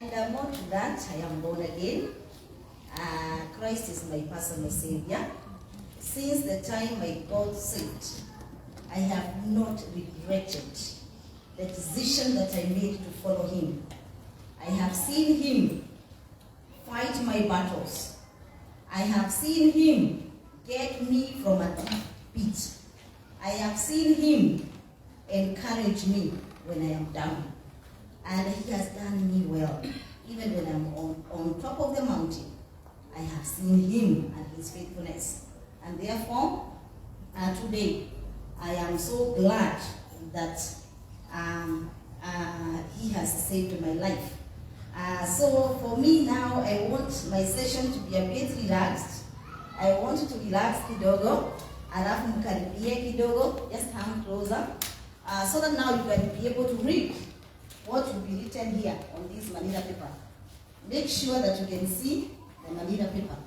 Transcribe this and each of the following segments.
And more to that, I am born again. Christ is my personal Savior. Since the time I got saved, I have not regretted the decision that I made to follow Him. I have seen Him fight my battles. I have seen Him get me from a deep pit. I have seen Him encourage me when I am down. And He has done me well. Even when I'm on top of the mountain, I have seen Him and His faithfulness. And therefore, today, I am so glad that He has saved my life. So for me now, I want my session to be a bit relaxed. I want to relax kidogo, alafu mkaribie kidogo, just come closer, so that now you can be able to read what will be written here on this manila paper. Make sure that you can see the manila paper.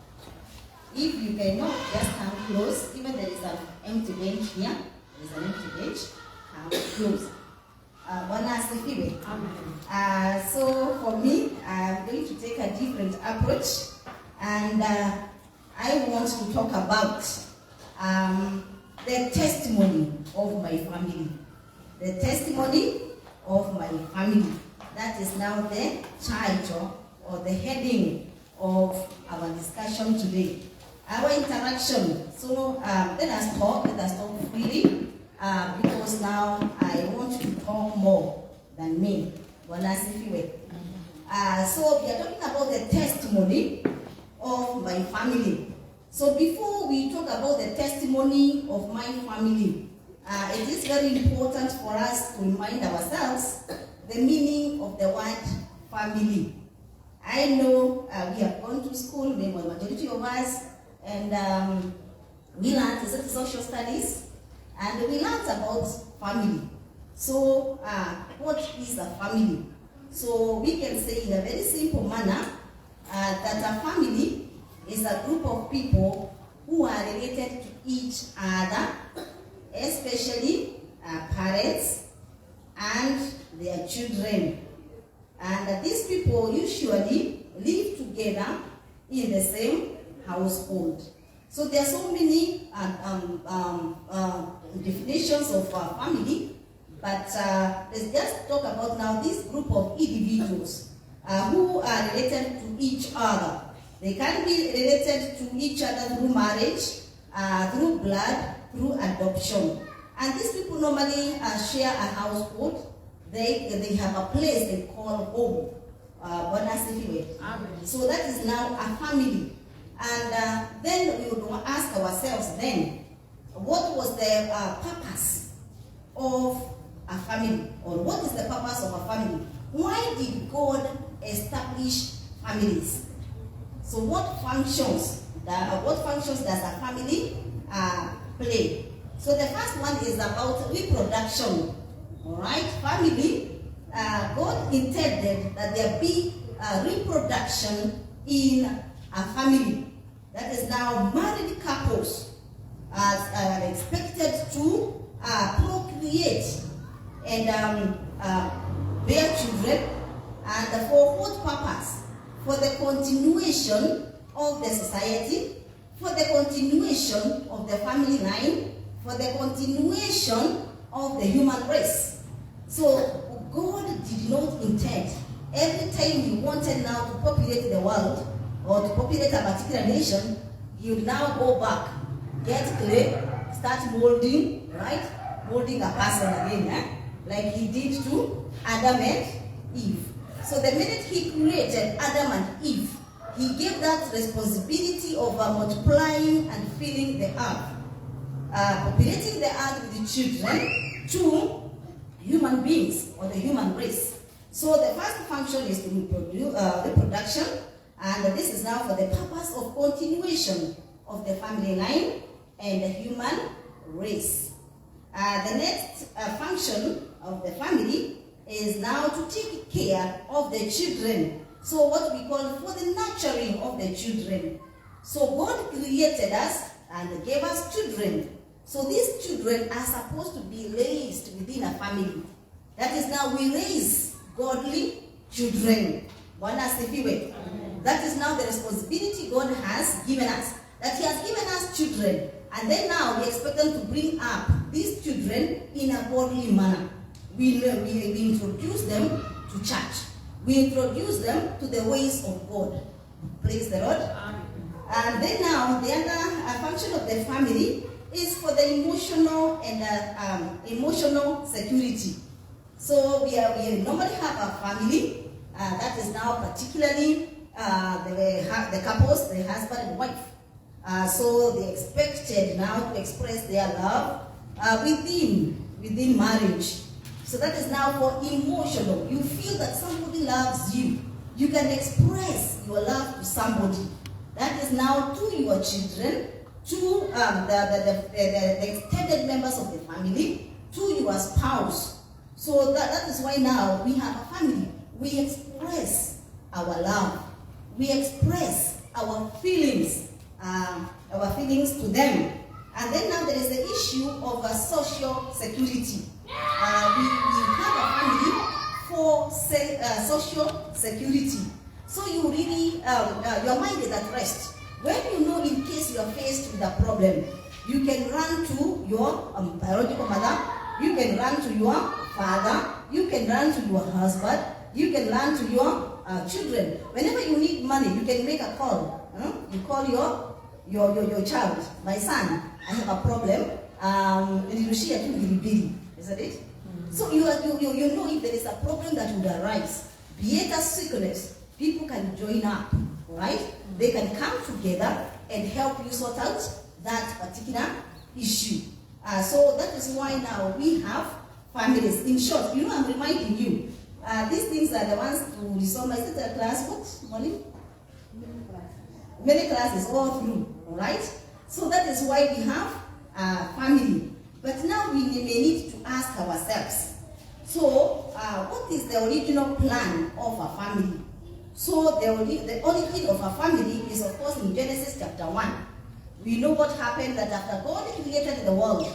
If you cannot, just come close. Even there is an empty bench here. There is an empty bench. Come close. Bwana asifiwe. Amen. So for me, I'm going to take a different approach, and I want to talk about the testimony of my family. The testimony of my family. That is now the title or the heading of our discussion today. Our interaction. So let us talk freely, because now I want to talk more than me. So we are talking about the testimony of my family. So before we talk about the testimony of my family, it is very important for us to remind ourselves the meaning of the word family. I know we have gone to school, maybe the majority of us, and we learned social studies, and we learned about family. So what is a family? So we can say in a very simple manner that a family is a group of people who are related to each other, especially parents and their children. And these people usually live together in the same household. So there are so many definitions of family, but let's just talk about now this group of individuals who are related to each other. They can be related to each other through marriage, through blood, through adoption. And these people normally share a household. They have a place they call home. So that is now a family. And then we would ask ourselves then, what was the purpose of a family? Or what is the purpose of a family? Why did God establish families? So what functions does a family play? So the first one is about reproduction. All right, family. God intended that there be reproduction in a family. That is now married couples are expected to procreate and bear children, and for what purpose? For the continuation of the society, for the continuation of the family line, for the continuation of the human race. So God did not intend every time He wanted now to populate the world or to populate a particular nation, He would now go back, get clay, start molding, right? Molding a person again, like He did to Adam and Eve. So the minute He created Adam and Eve, He gave that responsibility of multiplying and filling the earth, populating the earth with the children to human beings or the human race. So the first function is to reproduction, and this is now for the purpose of continuation of the family line and the human race. The next function of the family is now to take care of the children. So what we call for the nurturing of the children. So God created us and gave us children. So these children are supposed to be raised within a family. That is now we raise godly children. Bwana asifiwe. That is now the responsibility God has given us. That He has given us children. And then now we expect them to bring up these children in a godly manner. We introduce them to church. We introduce them to the ways of God. Praise the Lord. And then now the other function of the family is for the emotional and emotional security. So we normally have a family that is now particularly the couples, the husband and wife. So they expected now to express their love within marriage. So that is now for emotional. You feel that somebody loves you. You can express your love to somebody. That is now to your children, to the extended members of the family, to your spouse. So that is why now we have a family. We express our love. We express our feelings to them. And then now there is the issue of social security. We have a family for social security. So you really, your mind is at rest. When you know in case you are faced with a problem, you can run to your biological mother, you can run to your father, you can run to your husband, you can run to your children. Whenever you need money, you can make a call. You call your child, my son, I have a problem, isn't it? So you know if there is a problem that would arise, be it a sickness, people can join up, right? They can come together and help you sort out that particular issue. So that is why now we have families. In short, I'm reminding you, these things are the ones to resolve. Is it a class? What, Molly? Many classes all through, right? So that is why we have family. But now we may need to ask ourselves, so what is the original plan of a family? So the origin of a family is of course in Genesis chapter 1. We know what happened, that after God created the world,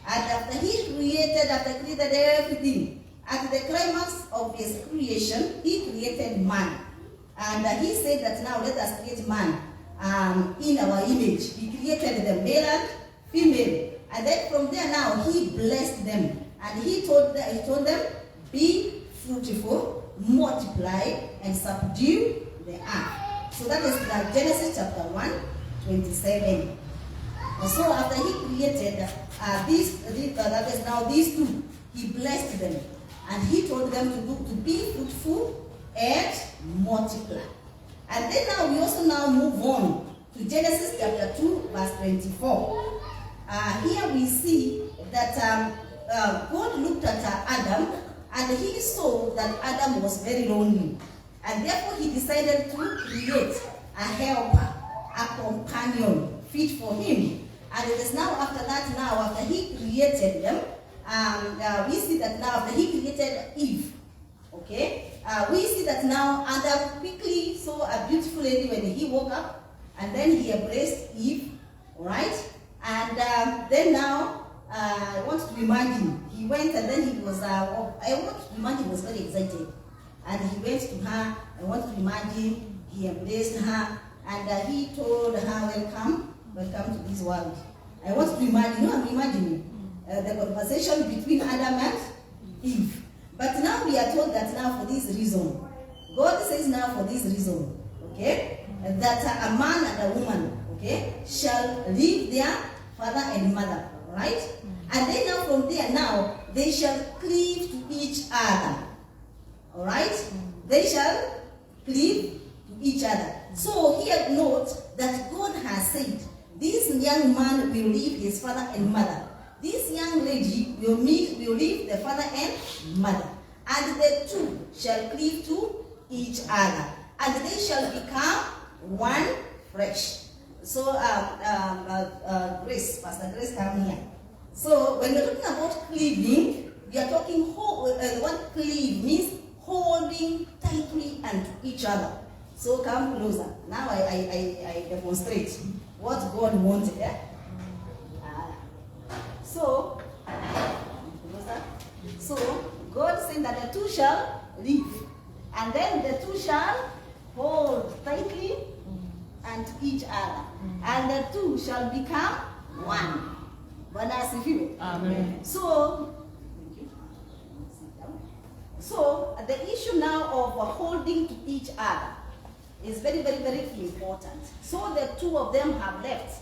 and after He created everything, at the climax of His creation, He created man. And He said that now let us create man in our image. He created them, male and female. And then from there now, He blessed them. And He told them, be fruitful, multiply, and subdue the earth. So that is Genesis chapter 1, 27. And so after He created that is now these two, He blessed them. And He told them to be fruitful and multiply. And then now we also now move on to Genesis chapter 2, verse 24. Here we see that God looked at Adam and He saw that Adam was very lonely. And therefore He decided to create a helper, a companion fit for him. And it is now after that, now after He created them, we see that now after He created Eve, okay, we see that now Adam quickly saw a beautiful lady when he woke up, and then he embraced Eve, right? And then now, I want to imagine, he went and then he was, I want to imagine he was very excited. And he went to her, I want to imagine, he embraced her, and he told her, welcome to this world. I want to imagine, I'm imagining the conversation between Adam and Eve. But now we are told that now for this reason, God says now for this reason, okay, that a man and a woman, okay, shall leave their father and mother, right? And then now from there now, they shall cleave to each other, all right? They shall cleave to each other. So here note that God has said, this young man will leave his father and mother. This young lady will leave the father and mother. And the two shall cleave to each other. And they shall become one flesh. So, Grace, Pastor Grace, come here. So, when we're talking about cleaving, we are talking, what cleave means holding tightly unto each other. So, come closer. Now I demonstrate what God wanted. Yeah? So, God said that the two shall live. And then the two shall hold tightly and each other. And the two shall become one. Bwana asifiwe. Amen. So the issue now of holding to each other is very, very, very important. So the two of them have left,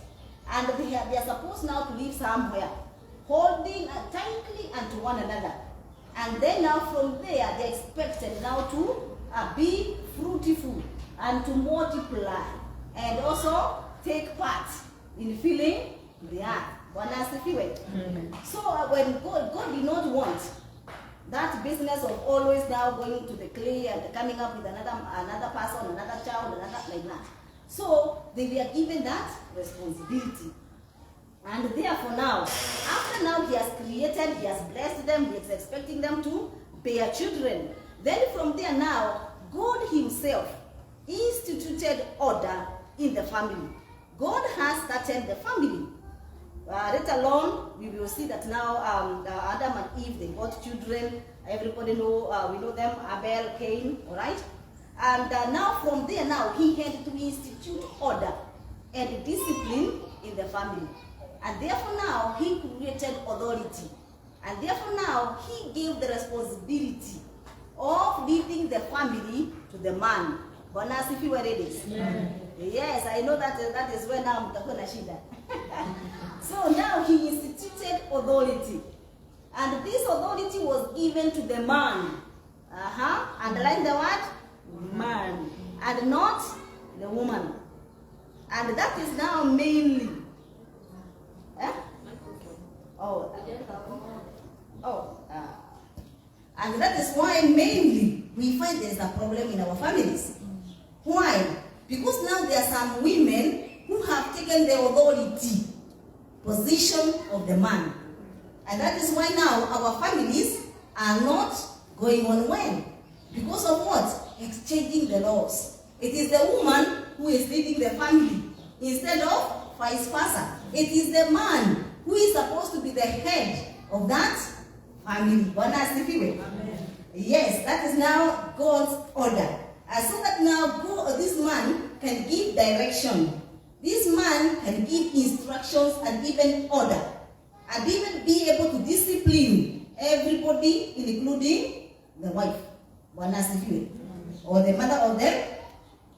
and they are supposed now to live somewhere, holding tightly unto one another. And then now from there, they're expected now to be fruitful and to multiply, and also take part in filling the earth. Bwana asifiwe. So when God did not want that business of always now going to the clay and coming up with another person, another child, another like that. So they were given that responsibility. And therefore now, after now he has created, he has blessed them, he is expecting them to bear children. Then from there now, God himself instituted order in the family. God has started the family. Let alone, we will see that now Adam and Eve, they got children. Everybody know, we know them, Abel, Cain, all right? And now from there now, he had to institute order and discipline in the family. And therefore now, he created authority. And therefore now, he gave the responsibility of leading the family to the man. Bwana asifiwe ladies. Yes, I know that is where now mtakuwa na shida. So now he instituted authority. And this authority was given to the man. Underline the word man. And not the woman. And that is now mainly. And that is why mainly we find there's a problem in our families. Why? Because now there are some women who have taken the authority position of the man. And that is why now our families are not going on well. Because of what? Exchanging the laws. It is the woman who is leading the family instead of vice versa. It is the man who is supposed to be the head of that family. Bwana asifiwe. Yes, that is now God's order. So that now this man can give direction. This man can give instructions and even order. And even be able to discipline everybody, including the wife. Bwana asifiwe. Or the mother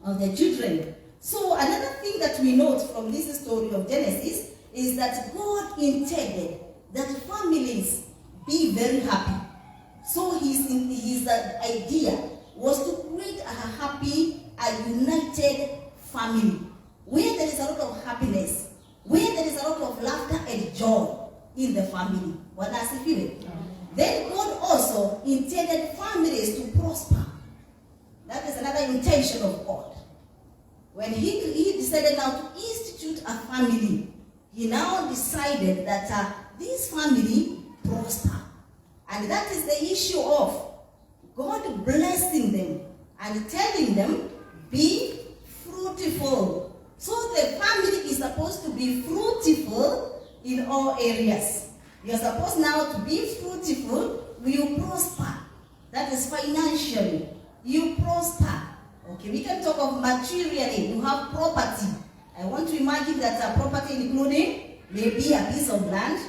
of the children. So another thing that we note from this story of Genesis is that God intended that families be very happy. So his idea was to create a happy, a united family, where there is a lot of happiness, where there is a lot of laughter and joy in the family. Bwana asifiwe. Then God also intended families to prosper. That is another intention of God. When he decided now to institute a family, he now decided that this family prosper. And that is the issue of God blessing them and telling them, be fruitful. So the family is supposed to be fruitful in all areas. You are supposed now to be fruitful, you prosper. That is financially. You prosper. Okay, we can talk of materially. You have property. I want to imagine that property including maybe a piece of land,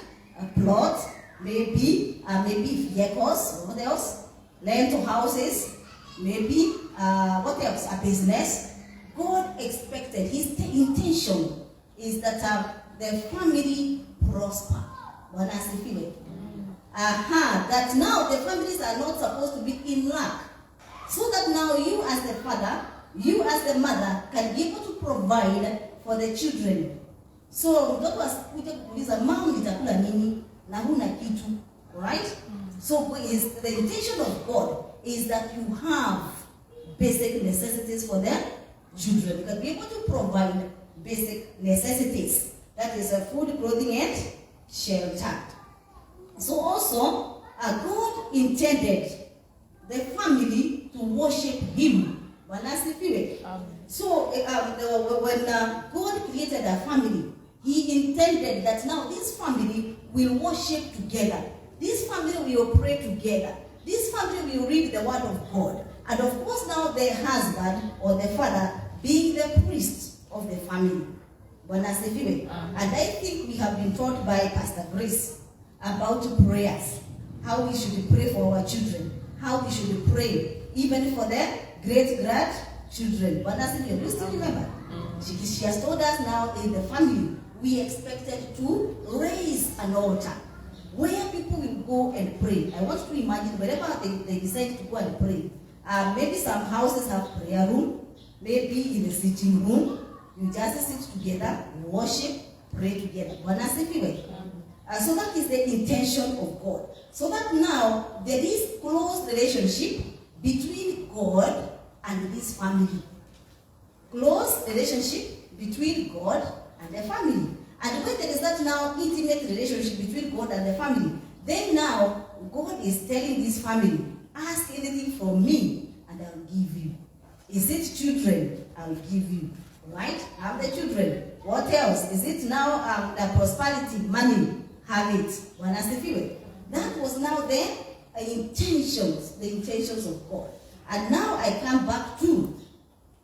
a plot, maybe vehicles, what else? Rental houses, maybe what else? A business. God expected, his intention is that the family prosper. Bwana asifiwe. That now the families are not supposed to be in lack. So that now you as the father, you as the mother can be able to provide for the children. So mtoto asikuja kuuliza mama nitakula nini na huna kitu, right? So the intention of God is that you have basic necessities for the children. You can be able to provide basic necessities. That is food, clothing, and shelter. So also, God intended the family to worship him. So when God created a family, he intended that now this family will worship together. This family will pray together. This family will read the word of God. And of course now the husband or the father being the priest of the family. And I think we have been taught by Pastor Grace about prayers, how we should pray for our children, how we should pray even for their great-grandchildren. Do you still remember? She has told us now in the family, we expected to raise an altar where people will go and pray. I want to imagine wherever they decide to go and pray. Maybe some houses have prayer room, maybe in the sitting room, you just sit together, worship, pray together. So that is the intention of God. So that now there is close relationship between God and this family. Close relationship between God and the family. And when there is that now intimate relationship between God and the family, then now God is telling this family, ask anything from me and I'll give you. Is it children? I'll give you. Right? Have the children. What else? Is it now the prosperity, money? Have it. That was now the intentions of God. And now I come back to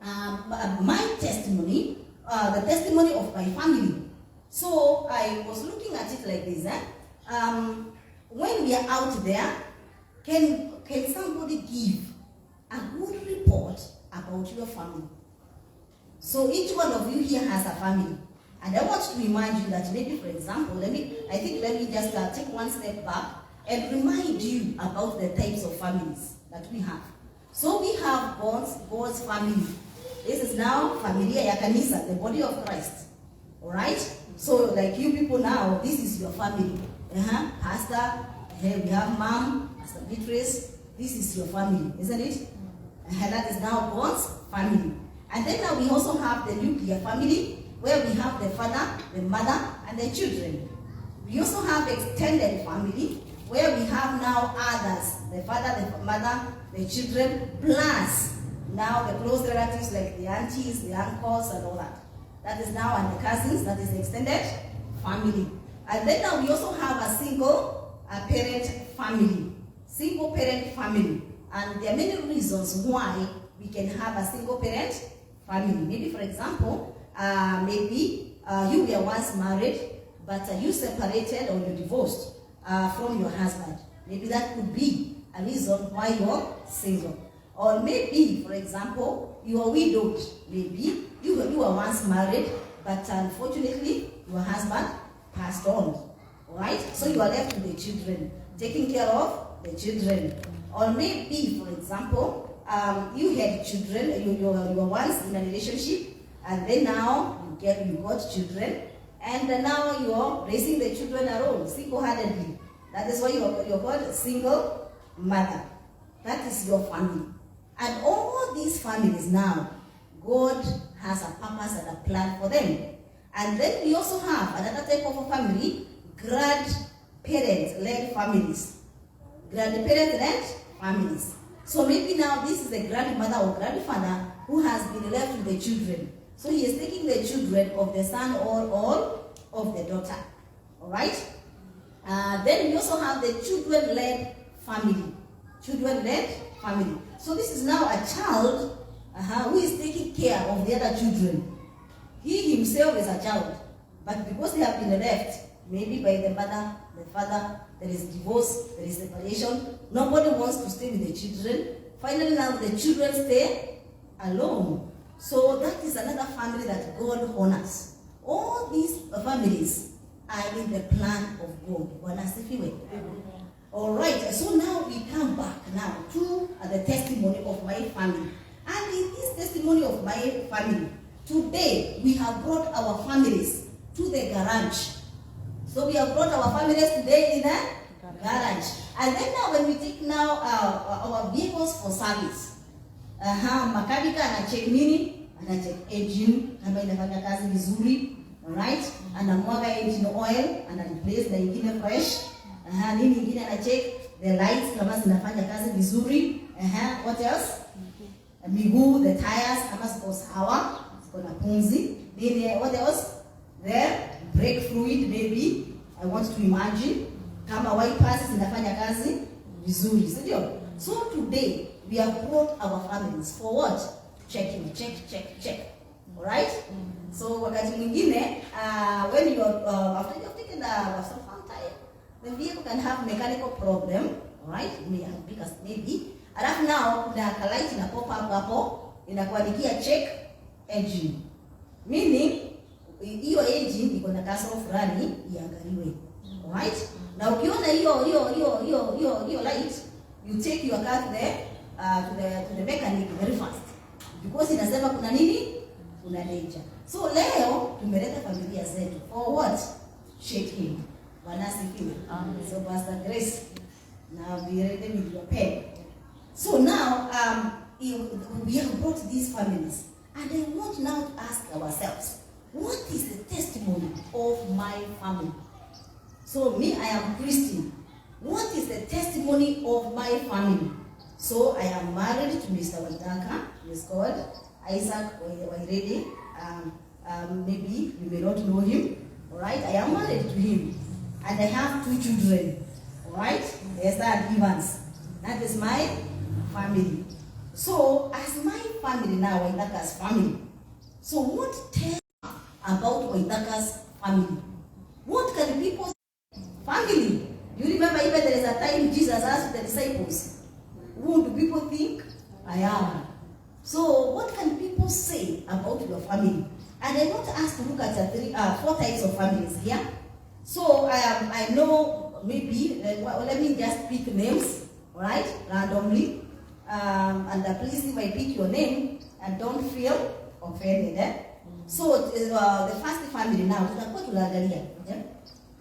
my testimony, the testimony of my family. So I was looking at it like this. When we are out there, can somebody give a good report about your family? So each one of you here has a family. And I want to remind you that maybe, for example, let me just take one step back and remind you about the types of families that we have. So we have God's family. This is now Familia ya Kanisa, the body of Christ. Alright? So like you people now, this is your family. Pastor, we have Mom, Pastor Beatrice, this is your family, isn't it? That is now God's family. And then now we also have the nuclear family, where we have the father, the mother, and the children. We also have extended family, where we have now others, the father, the mother, the children, plus now the close relatives like the aunties, the uncles, and all that. That is now, and the cousins, that is the extended family. And then now we also have a single parent family. Single parent family. And there are many reasons why we can have a single parent family. Maybe, for example, maybe you were once married, but you separated or you divorced from your husband. Maybe that could be a reason why you're single. Or maybe, for example, you are widowed. Maybe you were once married, but unfortunately, your husband passed on. Alright? So you are left with the children, taking care of the children. Or maybe, for example, you had children, you were once in a relationship, and then now you got children, and now you're raising the children alone, single-handedly. That is why you're called a single mother. That is your family. And all these families now, God has a purpose and a plan for them. And then we also have another type of a family, grandparent-led families. Grandparent-led families. So maybe now this is a grandmother or grandfather who has been left with the children. So he is taking the children of the son or of the daughter. Alright? Then we also have the children-led family. Children-led family. So this is now a child who is taking care of the other children. He himself is a child. But because they have been left, maybe by the mother, the father, there is divorce, there is separation. Nobody wants to stay with the children. Finally now the children stay alone. So that is another family that God honors. All these families are in the plan of God. Alright, so now we come back now to the testimony of my family. And in this testimony of my family, today we have brought our families to the garage. So we have brought our families today in the garage. And then now when we take now our vehicles for service, makanika anacheck nini, anacheck engine, kama inafanya kazi vizuri, alright, anamwaga engine oil, anareplace na ingine fresh, nini ingine anacheck the lights kama zinafanya kazi vizuri, what else? Miguu, the tires kama ziko sawa, ziko na pumzi, what else? The brake fluid, maybe I want to imagine kama wipers zinafanya kazi vizuri, sindio? So today we have brought our families for what? Checking, check. All right? So wakati mwingine, when you are, after you have taken some fun time, the vehicle can have mechanical problem, all right? Because maybe, alafu now kuna light ina pop up hapo, inakuandikia check engine. Meaning, hiyo engine iko na kasoro fulani iangaliwe. All right? Na ukiona hiyo light, you take your car to the mechanic very fast. Because inasema kuna nini? Kuna danger. So leo tumeleta familia zetu for what? Checking. Bwana asifiwe. So Pastor Grace, now be ready with your pen. So now we have brought these families, and I want now to ask ourselves, what is the testimony of my family? So me, I am Christian. What is the testimony of my family? So I am married to Mr. Waitaka, he's called Isaac Wairede. Maybe you may not know him. Alright, I am married to him. And I have 2 children. Alright, Esther and Evans. That is my family. So as my family now, Waitaka's family. So what tell about Waitaka's family? What can people say? Family. Do you remember even there is a time Jesus asked the disciples, who do people think I am? So what can people say about your family? And I want us to look at 4 types of families here. So I know maybe, let me just pick names, right, randomly. And please, if I pick your name, and don't feel offended. So the first family now,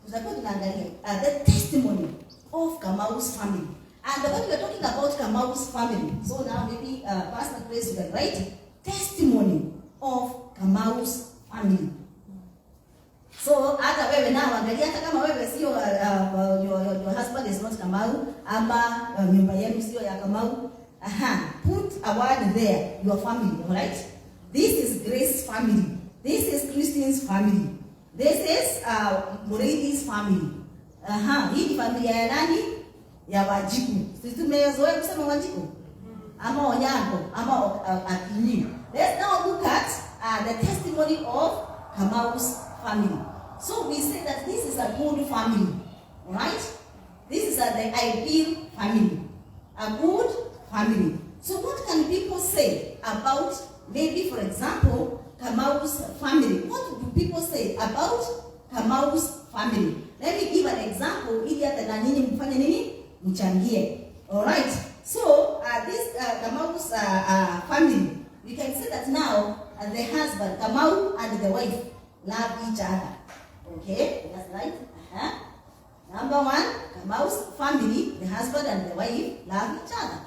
the testimony of Kamau's family. And when we are talking about Kamau's family, so now maybe Pastor Grace, you can write testimony of Kamau's family. So hata wewe now angalia, hata kama wewe sio your husband is not Kamau, ama nyumba yenu sio ya Kamau, put a word there, your family, all right? This is Grace's family. This is Christine's family. This is Muridi's family. Hii ni familia ya nani? Ya Wajiku. Sisi tumezoea kusema Wajiku. Ama Onyango, ama Akinyi. Let's now look at the testimony of Kamau's family. So we say that this is a good family. Right? This is the ideal family. A good family. So what can people say about, maybe for example, Kamau's family? What do people say about Kamau's family? Let me give an example. Ili hata na nini mfanye nini? Mchangie. Alright. So this Kamau's family, we can say that now the husband, Kamau and the wife love each other. Okay, that's right. Number 1, Kamau's family, the husband and the wife love each other.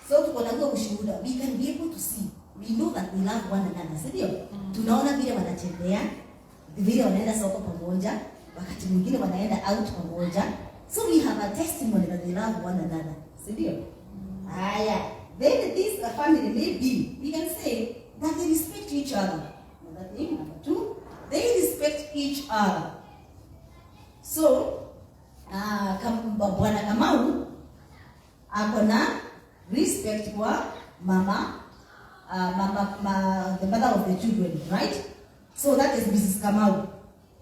So tukonagua ushuhuda, we can be able to see. We know that we love one another. Sindio? Tunaona vile wanatembea, vile wanaenda soko pamoja, wakati mwingine wanaenda out pamoja. So we have a testimony that they love one another. Sindio? Yeah. Then this family may be, we can say that they respect each other. Another thing, number 2, they respect each other. So, Bwana Kamau akona respect kwa mama, the mother of the children, right? So that is Mrs. Kamau.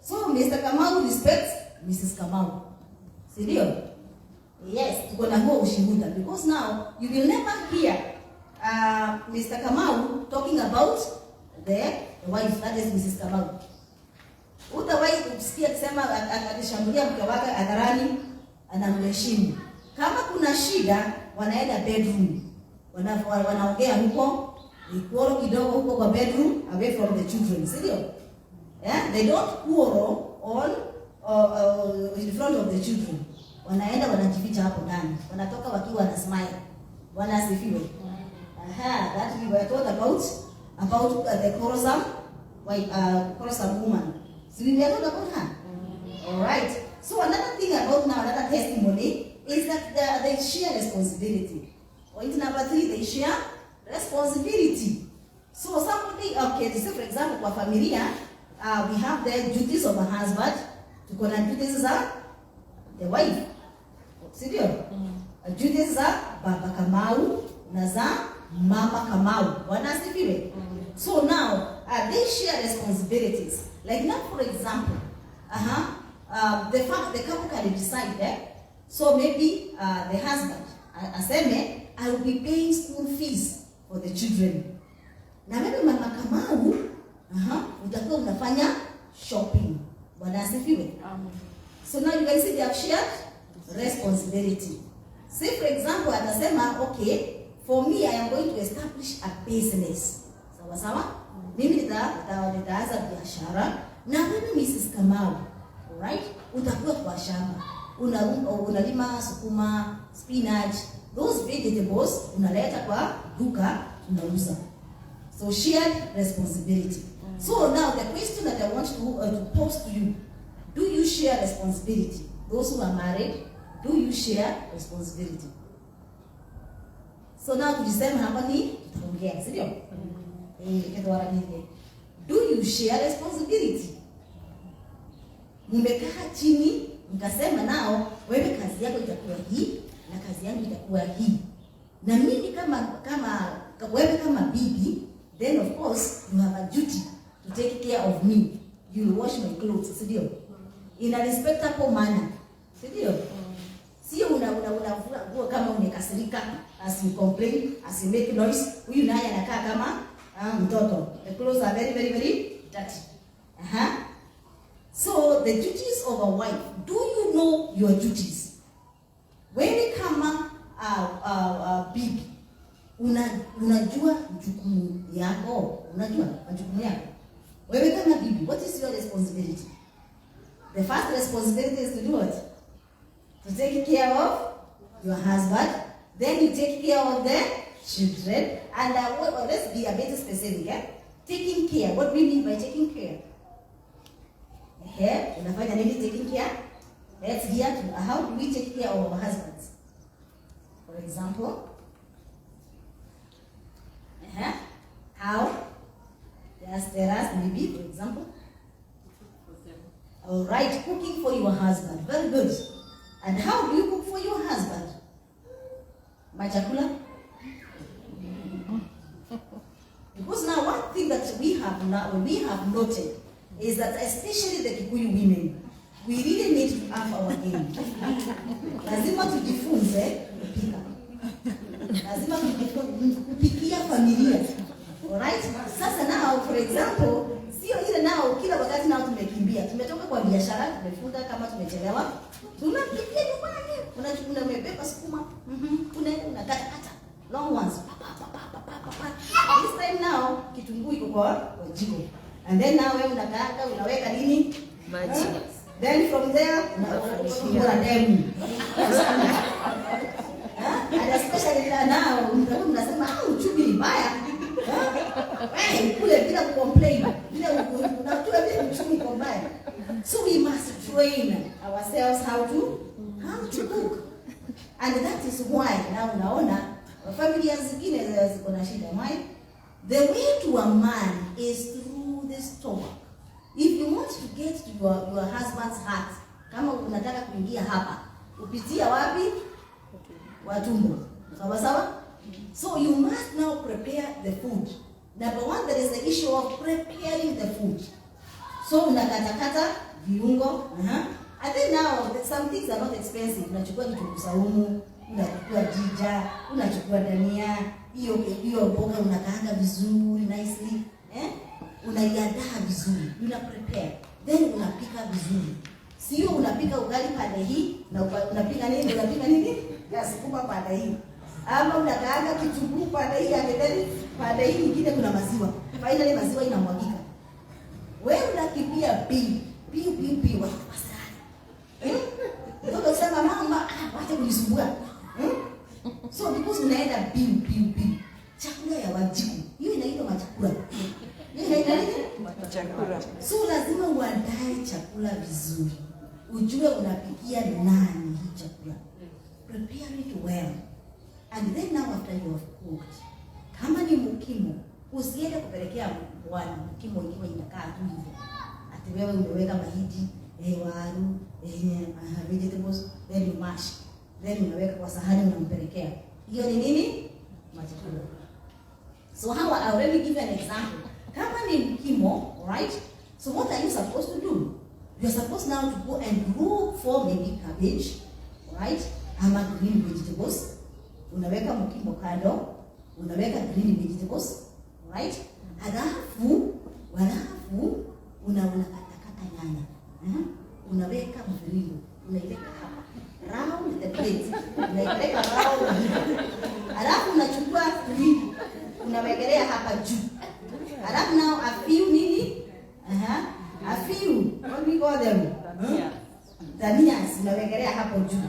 So Mr. Kamau respects Mrs. Kamau. Sindio? Yes, tuko na huo ushuhuda, because now you will never hear Mr. Kamau talking about the wife, that is Mrs. Kamau. Utawahi kusikia kusema atashambulia mke wake hadharani, anamheshimu. Kama kuna shida, wanaenda bedroom. Wanaongea huko, quarrel kidogo huko kwa bedroom, away from the children, sindio? Yeah, they don't quarrel on in front of the children. Wanaenda wanajificha hapo ndani. Wanatoka wakiwa na smile. Bwana asifiwe. That we were taught about the quarrelsome woman. So we were taught about her. Alright. So another thing about now, another testimony is that they share responsibility. Point number 3, they share responsibility. So somebody, okay, so for example, kwa familia, we have the duties of a husband. Tuko na duties za the wife. Sindio? duties za Baba Kamau na za Mama Kamau. Bwana asifiwe. So now, they share responsibilities. Like now, for example, the couple can decide, so maybe the husband, aseme, I will be paying school fees for the children. Na maybe Mama Kamau, utakuwa unafanya shopping. Bwana asifiwe. So now you can see they have shared responsibility. Say for example, atasema, okay, for me I am going to establish a business. Sawa sawa? Mimi nitaanza biashara na mimi Mrs. Kamau. Alright? Utakuwa kwa shamba. Unalima sukuma, spinach, those vegetables unaleta kwa duka unauza. So shared responsibility. So now the question that I want to pose to you, do you share responsibility? Those who are married, do you share responsibility? So now tukisema hapa ni tutaongea, si ndio? Do you share responsibility? Mmekaa chini mkasema nao, wewe kazi yako itakuwa hii na kazi yangu itakuwa hii. Na mimi kama wewe kama bibi, then of course you have a duty to take care of me. You will wash my clothes, si ndio? In a respectable manner. Si ndio? Sio unavua kama umekasirika, as you complain, as you make noise. Huyu naye anakaa kama mtoto. The clothes are very very very dirty. So the duties of a wife, do you know your duties? Wewe kama bibi, unajua jukumu yako? Unajua majukumu yako? Wewe kama bibi, what is your responsibility? The first responsibility is to do what? To take care of your husband. Then you take care of the children. And let's be a bit specific. Taking care. What do we mean by taking care? Unafanya nini taking care? Let's hear to how do we take care of our husbands? For example, how? Just tell us maybe, for example. All right, cooking for your husband. Very good. And how do you cook for your husband? Machakula? Because now one thing that we have noted is that especially the Kikuyu women, we really need to up our game. Lazima tujifunze kupika. Lazima tujifunze kupikia familia. Alright? Sasa now for example, sio ile now kila wakati nao tumekimbia. Tumetoka kwa biashara, tumefunga kama tumechelewa. Tunapikia nyumbani. Unabeba sukuma. Unaenda unakata long ones. This time now kitunguu iko kwa jiko. And then now wewe unakaanga, unaweka nini? Maji. Then from there unaweka demu. And especially now unasema uchumi ni mbaya. Kule bila complain. Bila unajua vile uchumi ni mbaya. So we must train ourselves how to cook. And that is why now unaona familia zingine ziko na shida. Why? The way to a man is through the stomach. If you want to get to your husband's heart, kama unataka kuingia hapa, upitia wapi? Watumbo. Sawa sawa? So you must now prepare the food. Number one, there is the issue of preparing the food. So unakatakata viungo, and then now some things are not expensive. Unachukua kitunguu saumu, unachukua jinja, unachukua dania, hiyo mboga unakaanga vizuri nicely, unaiandaa vizuri, una prepare, then unapika vizuri. Sio unapika ugali pande hii na unapika nini? Ya sukuma pande hii. Ama unakaanga kitunguu pande hii, and pande hii nyingine kuna maziwa. Finally maziwa inamwagika. Wewe unakimbia piu watu wasali. Ndio sema mama, wacha kunisumbua. So because unaenda piu. Chakula ya wajibu. Hiyo inaitwa machakula. Hiyo inaitwa chakula. So lazima uandae chakula vizuri. Ujue unapikia nani hii chakula. Prepare it well. And then now after you have cooked, kama ni mkimo, usiende kupelekea bwana mkimo ikiwa inakaa tu hivyo. Ati wewe umeweka mahindi, waru, vegetables, then you mash. then unaweka kwa sahani unampelekea. Hiyo ni nini? Machakula. So how I already give an example. Kama ni mkimo, right? So what are you supposed to do? You're supposed now to go and look for maybe cabbage, right? Ama green vegetables. Unaweka mkimo kando, unaweka green vegetables, right? Halafu unakatakata nyanya. Unaweka mviringo, unaiweka hapa. Round the plate. Unaiweka round. Halafu unachukua green, unawekelea hapa juu. Halafu now a few nini? A few. What we call them? Dania, unawekelea hapo juu.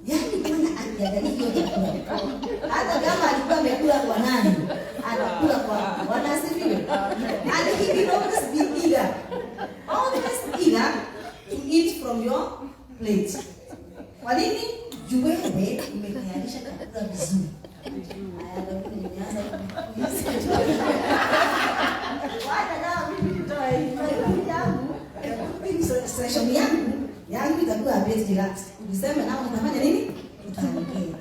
Yaani bwana akiangalia hiyo chakula. Hata kama alikuwa amekula kwa nani, anakula kwa bwana asifiwe. And he will always be eager. Always eager to eat from your plate. Kwa nini? Juu wewe umetayarisha chakula vizuri. Session yangu itakuwa a bit relaxed. Ukisema nao unafanya nini? Utaongea.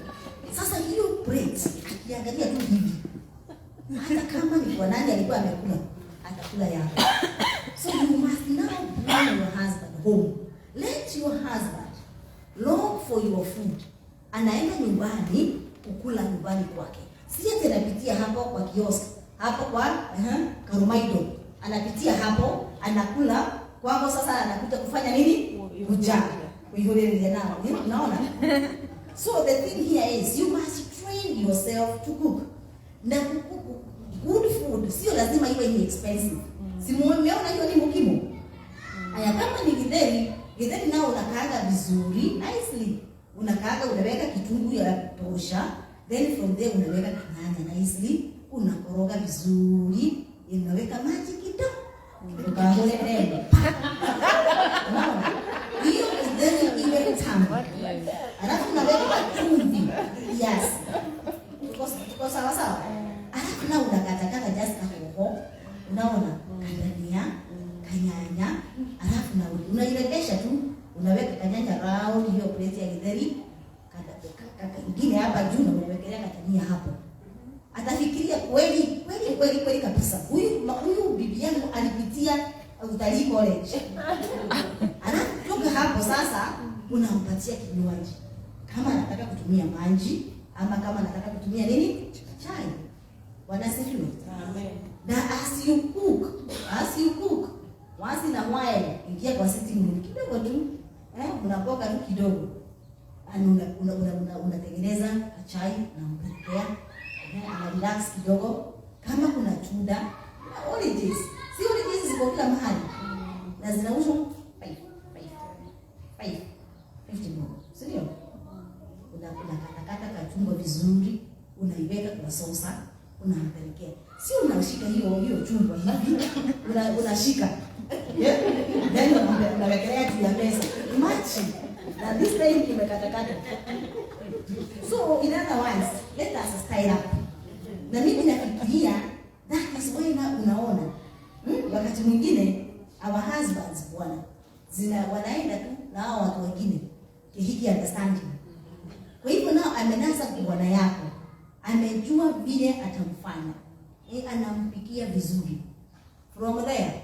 Sasa hiyo plate akiangalia tu hivi. Hata kama ni kwa nani alikuwa amekula, atakula yako. So you must now bring your husband home. Let your husband long for your food. Anaenda nyumbani kukula nyumbani kwake. Si eti anapitia hapo kwa kiosk, hapo kwa Karumaido. Anapitia hapo, anakula kwako. Sasa anakuja kufanya nini? Kuja. Kuihorelea nao. Unaona? So the thing here is you must train yourself to cook. Na good food sio lazima iwe ni expensive. Si mumeona hiyo ni muhimu. Aya, kama ni githeri nao unakaanga vizuri, nicely. Unakaanga, unaweka kitunguu ya kutosha, then from there unaweka nyanya nicely, unakoroga vizuri, unaweka maji kidogo. Ukaongeza neno. Unaona? Hiyo githeri iwe tamu. Alafu unaweka chumvi. Yes. Kwa sawa sawa. Alafu na unakatakata just hoho. Unaona? Kanyanya, kanyanya. Alafu na unairegesha tu. Unaweka kanyanya round hiyo plate ya githeri. Kaka ingine hapa juu na unawekelea kanyanya hapo. Atafikiria kweli kabisa. Huyu bibi yangu alipitia utalii college. Alafu kutoka hapo sasa unampatia kinywaji. Kama anataka kutumia maji ama kama anataka kutumia nini? Chai. Wanasifiwa. Amen. Na as you cook, once in a while, ingia kwa sitting room kidogo tu. Unapoka tu kidogo. Unatengeneza chai na mpelekea. Ana relax kidogo. Kama kuna tunda, holidays. Si holidays ziko kila mahali. Na zinauzwa 50 bob. Sio? Unakatakata kachumba vizuri, unaiweka kwa sosa, unampelekea. Si unashika hiyo chumba hivi. Unashika. Then unawekelea juu ya meza. Imagine. Na this time imekatakata. So in other words, let us style up. Na mimi nafikiria that is why na unaona. Wakati mwingine our husbands bwana wanaenda tu na hao watu wengine hiki understanding. Kwa hivyo nao amenasa kwa bwana yako. Amejua vile atamfanya. Anampikia vizuri. From there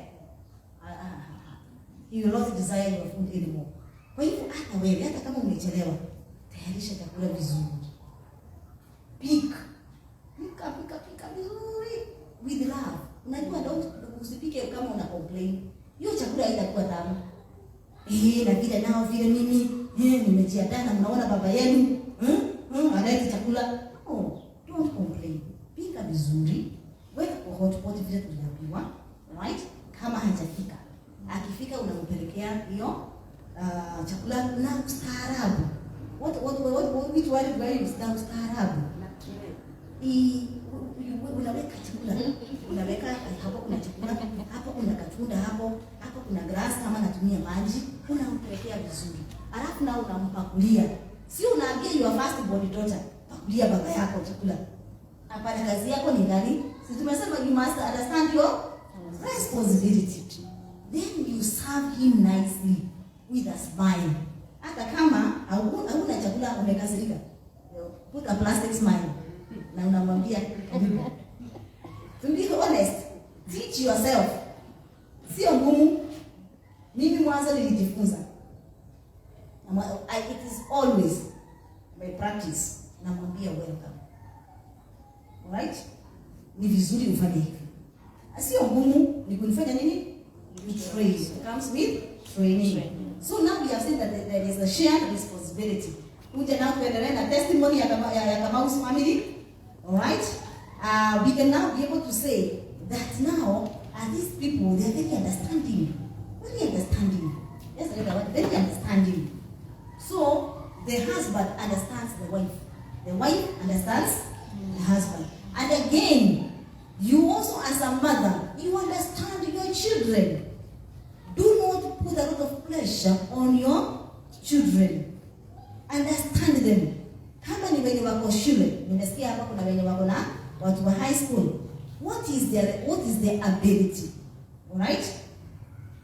he will not desire your food anymore. Kwa hivyo hata wewe hata kama umechelewa, tayarisha chakula vizuri. Pika vizuri with love. Unajua ndio usipike kama una complain. Hiyo chakula haitakuwa tamu. Na vile nao vile mimi nimejiandaa na mnaona baba yenu analeta chakula. Oh, don't complain. Pika vizuri. Weka kwa hot pot vile tuliambiwa, right? Kama hajafika. Akifika unampelekea hiyo chakula na ustaarabu. Which word do I use? Na ustaarabu. Unaweka chakula. Unaweka hapo kuna chakula, hapo kuna katunda hapo kuna grass kama natumia maji, unampelekea vizuri. Alafu na unampakulia. Sio unaambia your first born daughter, pakulia baba yako chakula. Hapana, kazi yako ni gani? Si tumesema you must understand your responsibility. Then you serve him nicely with a smile. Hata kama hauna chakula umekasirika. Put a plastic smile. Na unamwambia karibu. To be honest, teach yourself. Sio ngumu. Mimi mwanzo nilijifunza. It is always my practice. Namwambia welcome. Alright? Ni vizuri ufanye hivi. Sio ngumu, ni kunifanya nini? Train. It comes with training. So now we have seen that there is a shared responsibility. Kuja now tuendelee na testimony ya Kamau's family. Alright? We can now be able to say that now these people, they are very understanding. Very understanding. Yes, very understanding. So the husband understands the wife. The wife understands the husband. And again, you also as a mother, you understand your children. Do not put a lot of pressure on your children. Understand them. Kama ni wenye wako shule, nimesikia hapa kuna wenye wako na watu wa high school. What is their ability? Alright?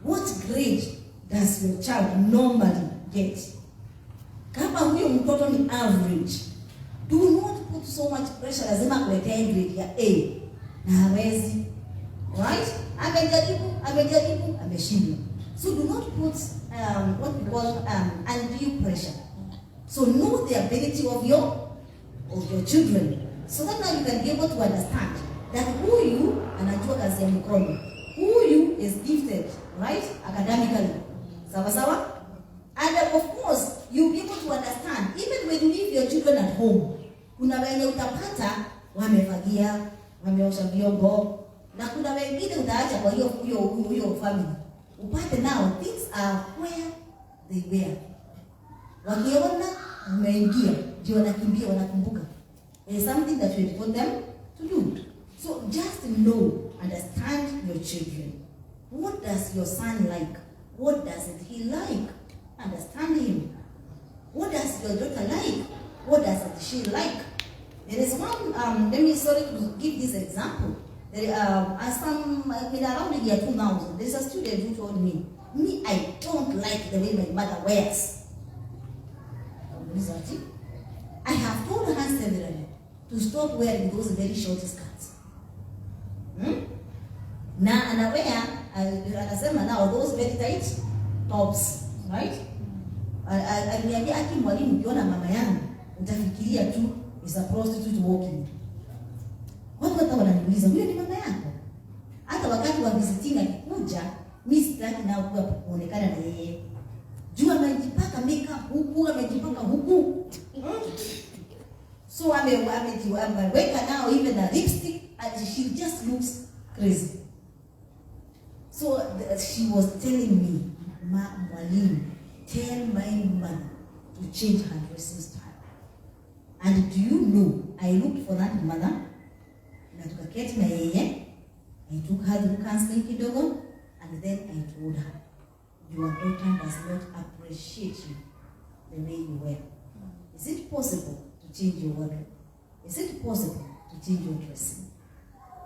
What grade does your child normally get? Kama huyo mtoto ni average, do not put so much pressure lazima kuletea grade ya A. Na hawezi. Right? Amejaribu, ameshindwa. So do not put what we call undue pressure. So know the ability of your children. So that now you can be able to understand that huyu anajua kazi ya mikono. Huyu is gifted, right? Academically. Sawa? And of course, you'll be able to understand, even when you leave your children at home, kuna wenye utapata wamefagia, wameosha vyombo, na kuna wengine utaacha kwa hiyo family. Upate now, things are where they were. Wakiona umeingia, ndio wanakimbia, wanakumbuka. There is something that we want them to do. So just understand your children. What does your son like? What doesn't he like? Understand him. What does your daughter like? What doesn't she like? There is one, let me give this example. There around the year 2000, there's a student who told me, I don't like the way my mother wears. I have told her severally to stop wearing those very short skirts. Na anawea, anasema now those very tight tops, right? Aliniambia aki mwalimu ukiona mama yangu utafikiria tu is a prostitute walking. Watu hata wananiuliza, huyo ni mama yako? Hata wakati wa visiting akikuja, mimi sitaki na kuonekana na yeye. Jua amejipaka makeup huku, amejipaka huku. So ameweka now even a lipstick and she just looks crazy. So she was telling me, mwalimu, tell my mother to change her dressing style. And do you know, I looked for that mother, na tukaketi na yeye, I took her to counseling kidogo, and then I told her, your daughter does not appreciate you the way you wear. Is it possible to change your wardrobe? Is it possible to change your dressing?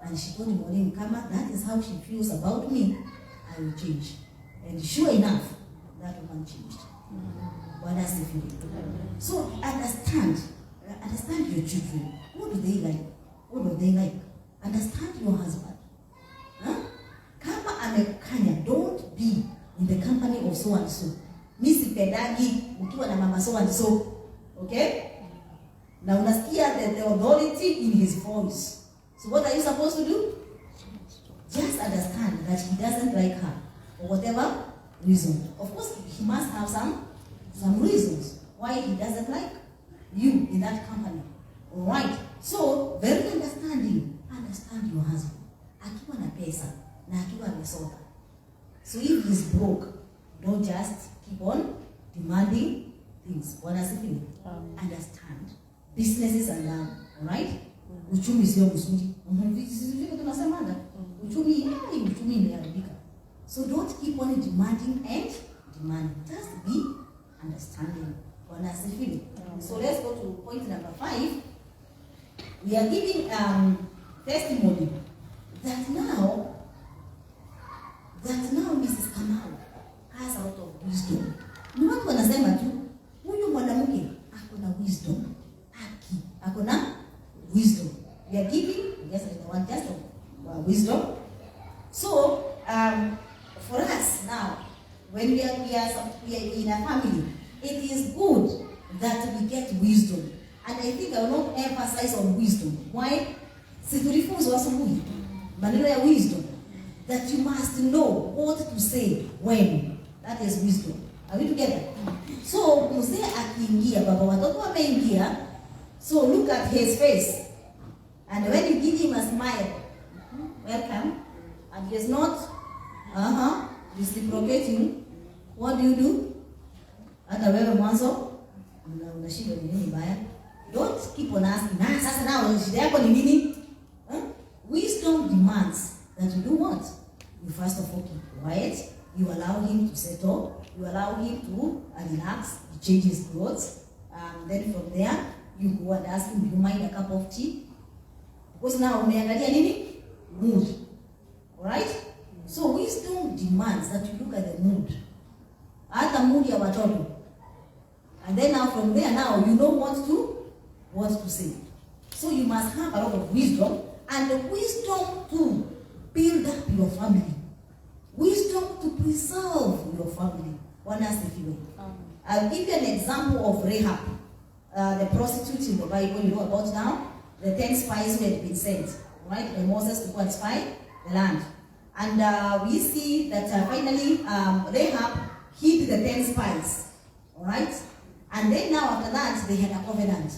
And she told me, Kama, that is how she feels about me, I will change. And sure enough, that woman changed. So understand your children. What do they like? What do they like? Understand your husband. Kama amekanya, don't be in the company of so and so. Misi pedagi ukiwa na mama so and so. Okay? Now unasikia the authority in his voice. So what are you supposed to do? Just understand that he doesn't like her for whatever reason. Of course, he must have some reasons why he doesn't like you in that company. Alright. So, very understanding. Understand your husband. Akiwa na pesa na akiwa amesota. So if he's broke, don't just keep on demanding things. Understand. Businesses are down. Alright? Uchumi sio mzuri. Vile tunasemanga. Uchumi imeharibika. So don't keep on demanding and demanding. Just be understanding. So let's go to point number 5. We are giving testimony that now Mrs. Kamau has a lot of wisdom. Ni watu wanasema tu wisdom. So, for us now, when we are in a family, it is good that we get wisdom. And I think I will not emphasize on wisdom. Why? Situlifunzwa asubuhi maneno ya wisdom, that you must know what to say when. That is wisdom. Are we together? So mzee akiingia, baba watoto wameingia, so look at his face, and when you give him a smile, welcome, and he is not reciprocating, what do? Hata wewe mwanzo unashinda nini baya? Don't keep on asking. Sasa now shida yako ni nini? Wisdom demands that you do what? You first of all keep quiet. You allow him to settle. You allow him to relax. You change his clothes. Then from there, you go and ask him, do you mind a cup of tea? Because now umeangalia nini? Mood. Alright? So wisdom demands that you look at the mood. Hata mood ya watoto. And then now from there, now you know what to say. So you must have a lot of wisdom, and the wisdom to build up your family. Wisdom to preserve your family. I'll give you an example of Rahab, the prostitute in the Bible, you know about now, the 10 spies who had been sent, right, by Moses to go and spy the land. And we see that finally Rahab hid the 10 spies, all right? And then now after that, they had a covenant.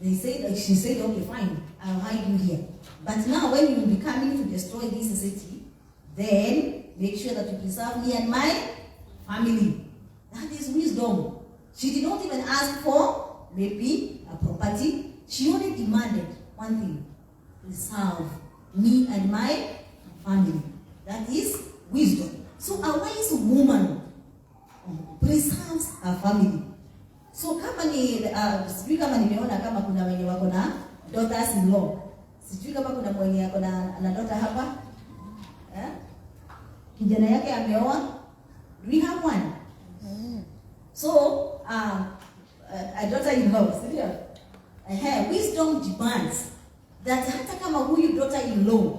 She said, okay, fine, I'll hide you here. But now when you will be coming to destroy this city, then make sure that you preserve me and my family. That is wisdom. She did not even ask for maybe a property. She only demanded one thing: preserve me and my family. That is wisdom. So a wise woman preserves her family. So kama ni sijui kama nimeona kama kuna wenye wako na daughters in law. Sijui kama kuna mwenye wako na daughter hapa. Kijana yake ameoa. Do we have one? So a daughter in law, sio? Wisdom demands that hata kama huyu daughter in law,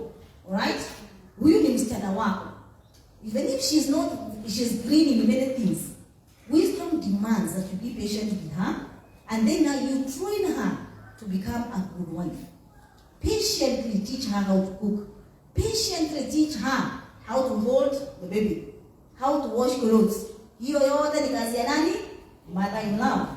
right? Huyu ni msichana wako. Even if she's green in many things. Wisdom demands that you be patient with her, and then now you train her to become a good wife. Patiently teach her how to cook. Patiently teach her how to hold the baby, how to wash clothes. Hiyo yote ni kazi ya nani? Mother-in-law.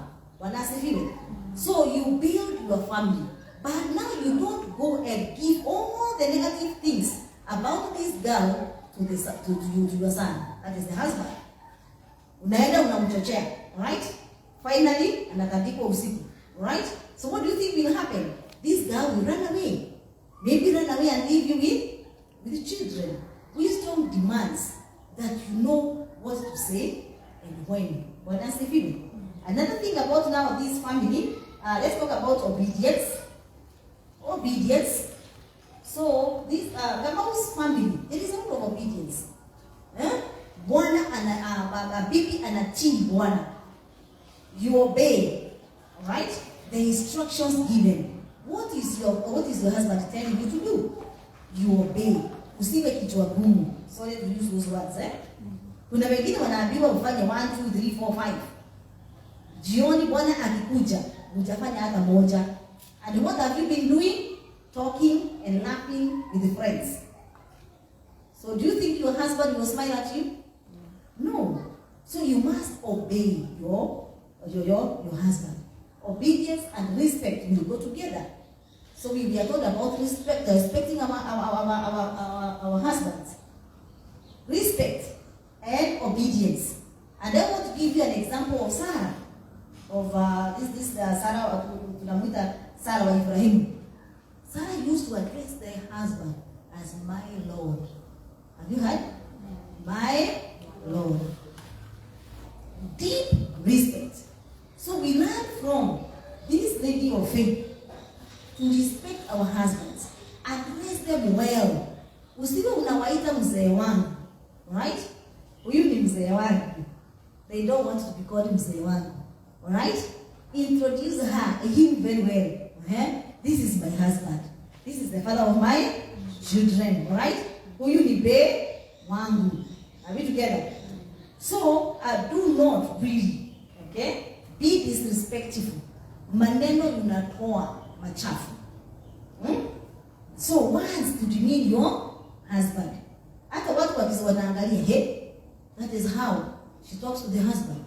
Wanasifiwe. So you build your family, but now you don't go and give all the negative things about this girl to your son. That is the husband. Unaenda unamchochea, right? Finally, anatandikwa usiku, right? So what do you think will happen? This girl will run away. Maybe run away and leave you with children. Wisdom demands that you know what to say and when. Another thing about now this family, let's talk about obedience. Obedience. So this Kamau's family, there is a lot of obedience. Bwana bibi anatii bwana. You obey, right? The instructions given. What is your husband telling you to do? You obey. Usiwe kichwa gumu. Sorry to use those words, Kuna wengine wanaambiwa ufanye 1 2 3 4 5. Jioni bwana akikuja, hujafanya hata moja. And what have you been doing? Talking and laughing with the friends. So do you think your husband will smile at you? No. So you must obey your husband. Obedience and respect will go together. So we are talking about respecting our husbands. Respect and obedience. And I want to give you an example of Sarah. Of Sarah, tunamwita Sarah wa Ibrahim. Sarah used to address their husband as my Lord. Have you heard? My Lord. Deep respect. So we learn from this lady of faith to respect our husbands, address them well. Usiwe unawaita mzee wangu, right? Huyu ni mzee wangu. They don't want to be called mzee wangu, alright? Introduce him very well. This is my husband. This is the father of my children, right? Huyu ni be wangu. Are we together? So, do not really, okay, be disrespectful. Maneno unatoa machafu. So, once to demean your husband. Hata watu wakiza wanaangalia, hey, that is how she talks to the husband.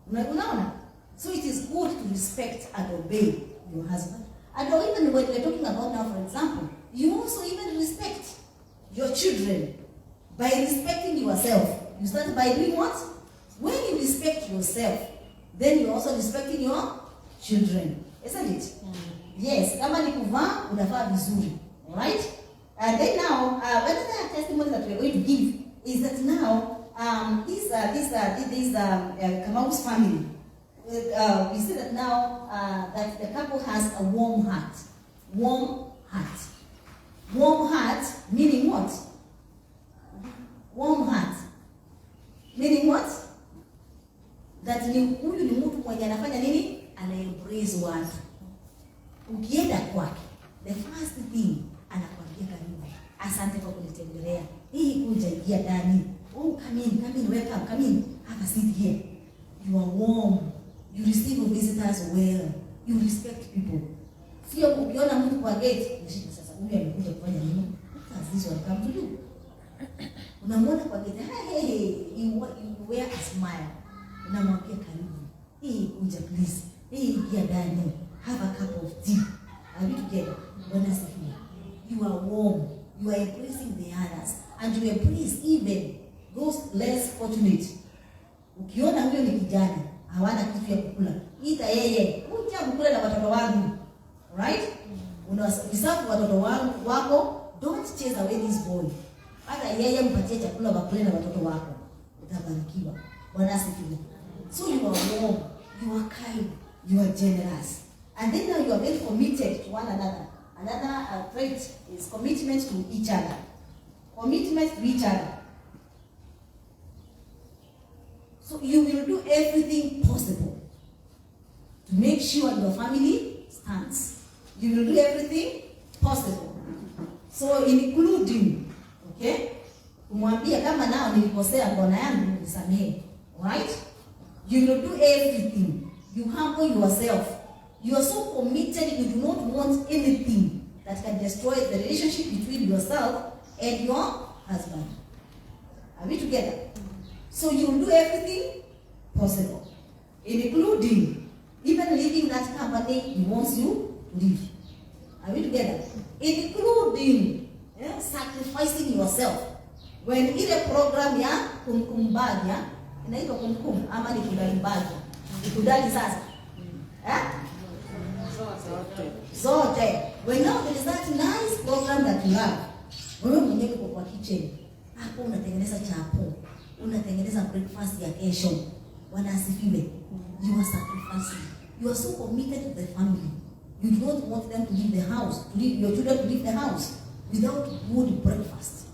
Unaona? So it is good to respect and obey your husband. And even when we're talking about now, for example, you also even respect your children by respecting yourself. You start by doing what? When you respect yourself, then you're also respecting your children. Isn't it? Yes. Kama ni kuvaa, unavaa vizuri. Alright? And then now, another testimony that we're going to give is that now, this Kamau's family, we see that now that the couple has a warm heart. Warm heart. Warm heart meaning what? Warm heart meaning what? That ni huyu ni mtu mwenye anafanya nini? Ana embrace watu. Ukienda kwake, the first thing anakuambia karibu. Asante kwa kunitembelea. Hii kuja ingia ndani. Oh, come in, welcome, come in. Have a seat here. You are warm. You receive visitors well. You respect people. Sio ukiona mtu kwa gate, unashika sasa huyu amekuja kufanya nini? What this one come to do? Unamwona kwa gate, hey, you wear a smile. Unamwambia karibu. Hey, kuja please. Hey, ingia ndani. Have a cup of tea. Are we together? You are warm. You are embracing the others. And you embrace even those less fortunate. Ukiona huyo ni kijana, hawana kitu ya kukula. Ita yeye, kuja kukula na watoto wangu. Right? Unawasafu watoto wako, don't chase away this boy. Hata yeye mpatie chakula wakule na watoto wako. Utabarikiwa. Bwana asifiwe. So you are warm, you are kind, you are generous. And then now you are very committed to one another. Another trait is commitment to each other. Commitment to each other. So you will do everything possible to make sure your family stands. You will do everything possible. So including, okay, kumwambia kama nao nilikosea bwana yangu nisamehe. Right? You will do everything. You humble yourself. You are so committed, you do not want anything that can destroy the relationship between yourself and your husband. Are we together? So you will do everything possible, including even leaving that company he wants you to leave. Are we together? Including sacrificing yourself. When ile program ya kumkumbaja, inaitwa kumkum ama ni kudalibaja. Ni kudali sasa. Zote. When now there is that nice program that you have. Wewe mwenyewe uko kwa kitchen. Hapo unatengeneza chapo. Unatengeneza breakfast ya kesho. Wanasifiwe. You are sacrificing. You are so committed to the family. You don't want them to leave the house, to leave your children to leave the house without good breakfast.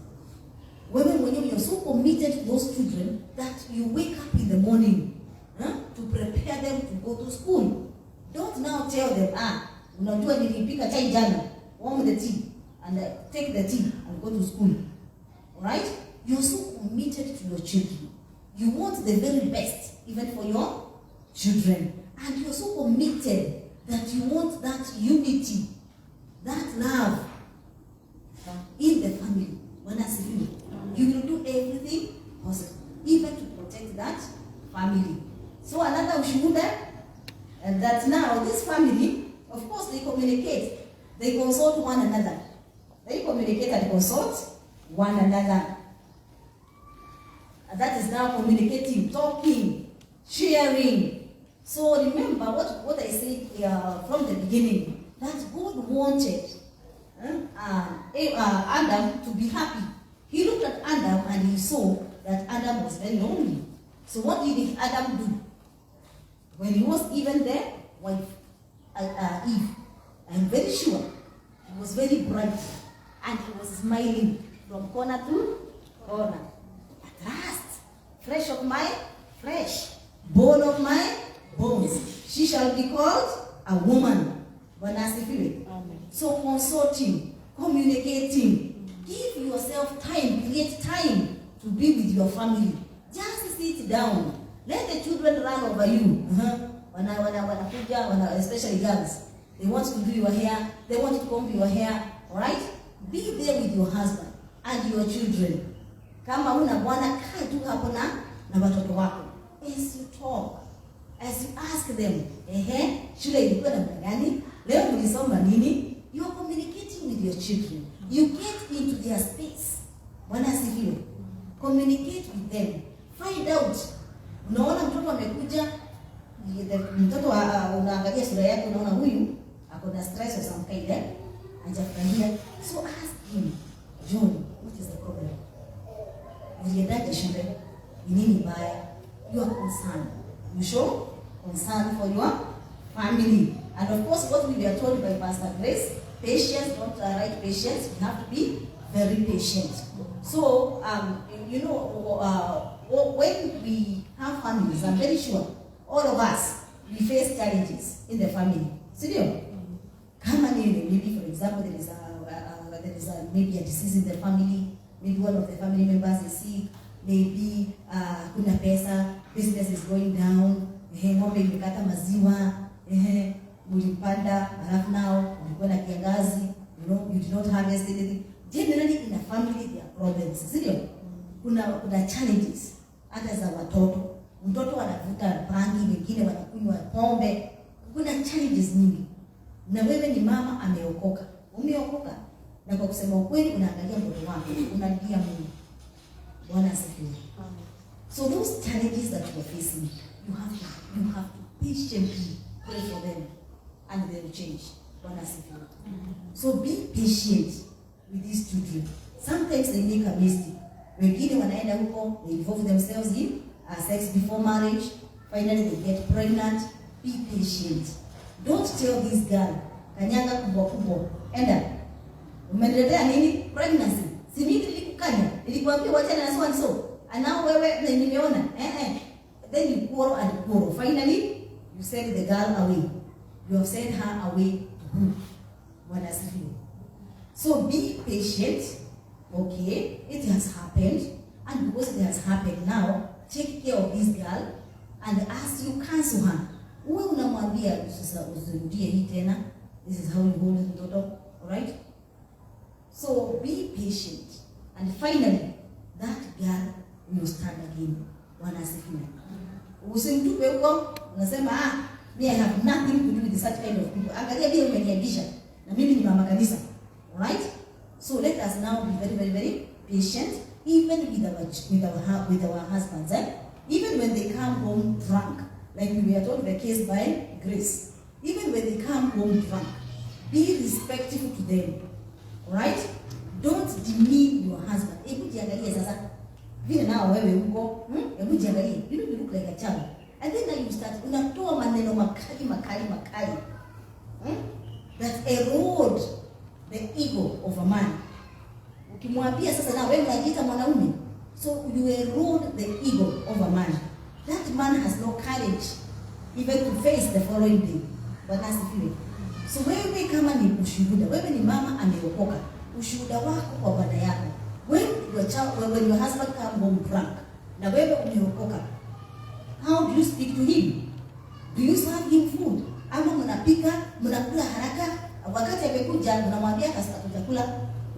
Wewe mwenyewe you are so committed to those children that you wake up in the morning to prepare them to go to school. Don't now tell them, unajua nilipika chai jana, warm the tea and take the tea and go to school. Alright? You're so committed to your children. You want the very best even for your children. And you're so committed that you want that unity, that love in the family. When I say you will do everything possible, even to protect that family. So another ushuhuda, and that now this family, of course, they communicate. They consult one another. They communicate and consult one another. And that is now communicating, talking, sharing. So remember what I said from the beginning, that God wanted Adam to be happy. He looked at Adam and he saw that Adam was very lonely. So what did Adam do? When he was given their wife, Eve, I'm very sure he was very bright and he was smiling from corner to corner. At last, flesh of my flesh, bone of my bones, she shall be called a woman. So consulting, communicating. Give yourself time, create time to be with your family. Just sit down. Let the children run over you. Especially girls. They want to do your hair. They want to comb your hair. Alright? Be there with your husband and your children. Kama una bwana, kaa tu hapo na watoto wako. As you talk, as you ask them, shule ilikuwa namna gani? Leo mlisoma nini? You are communicating with your children. You get into their space. Bwana asifiwe. Communicate with them. Find out. Unaona mtoto amekuja, mtoto unaangalia sura yake, unaona huyu ako na stress or some kind, hajafurahia. So ask him, John, what is the problem? Uliendaje shule? Ni nini baya? You are concerned. You show concern for your family. And of course, what we were told by Pastor Grace, patience, don't write patience. You have to be very patient. So, when we have families, I'm very sure all of us, we face challenges in the family. Serious? Kama maybe, for example, there is maybe a disease in the family. Maybe one of the family members is sick. Maybe kuna pesa, business is going down. Ng'ombe imekata maziwa. Mulipanda, alafu now ulikuwa na kiangazi. You did not harvest anything. Generally in a family there are problems. Serious? Kuna challenges. Hata za watoto. Mtoto anavuta bangi, wengine wanakunywa pombe. Kuna challenges nyingi. Na wewe ni mama ameokoka. Umeokoka. Na kwa kusema ukweli unaangalia mtoto wako, unalia Mungu. Bwana asifiwe. So those challenges that you are facing, you have to patiently pray for them and they will change. Bwana asifiwe. So be patient with these children. Sometimes they make a mistake. Wengine wanaenda huko, they involve themselves in sex before marriage. Finally they get pregnant. Be patient. Don't tell this girl, kanyaga kubwa, enda. Umeniletea nini? Pregnancy. Si mimi nilikukanya. Nilikwambia wachana na so. Anao wewe na nimeona. Then you quarrel and quarrel. Finally, you send the girl away. You have sent her away to who? Bwana asifiwe. So be patient. Okay, it has happened. And because it has happened now, take care of this girl. And as you cancel her, uwe unamwambia sasa usirudie hii tena. This is how you hold mtoto. Alright? So be patient. And finally, that girl will stand again. Bwana asifiwe. Usimtupe huko, unasema me I have nothing to do with such kind of people. Angalia vile umeniagisha. Na mimi ni mama kanisa. Alright? So let us now be very, very, very patient, even with our husbands. Even when they come home drunk, like we were told the case by Grace. Even when they come home drunk, be respectful to them. Right? Don't demean your husband. Hebu jiangalie sasa. Vile nao wewe huko, hebu jiangalie. You look like a child. And then now you start unatoa maneno makali. That erode the ego of a man. Ukimwambia sasa na wewe unajiita mwanaume. So you erode the ego of a man. That man has no courage even to face the following day. Bwana asifiwe. So wewe kama ni ushuhuda, wewe ni mama ameokoka, ushuhuda wako kwa bwana yako. When your husband come home drunk, na wewe umeokoka, how do you speak to him? Do you serve him food? Ama mnapika, mnakula haraka, wakati amekuja mnamwambia kasita chakula,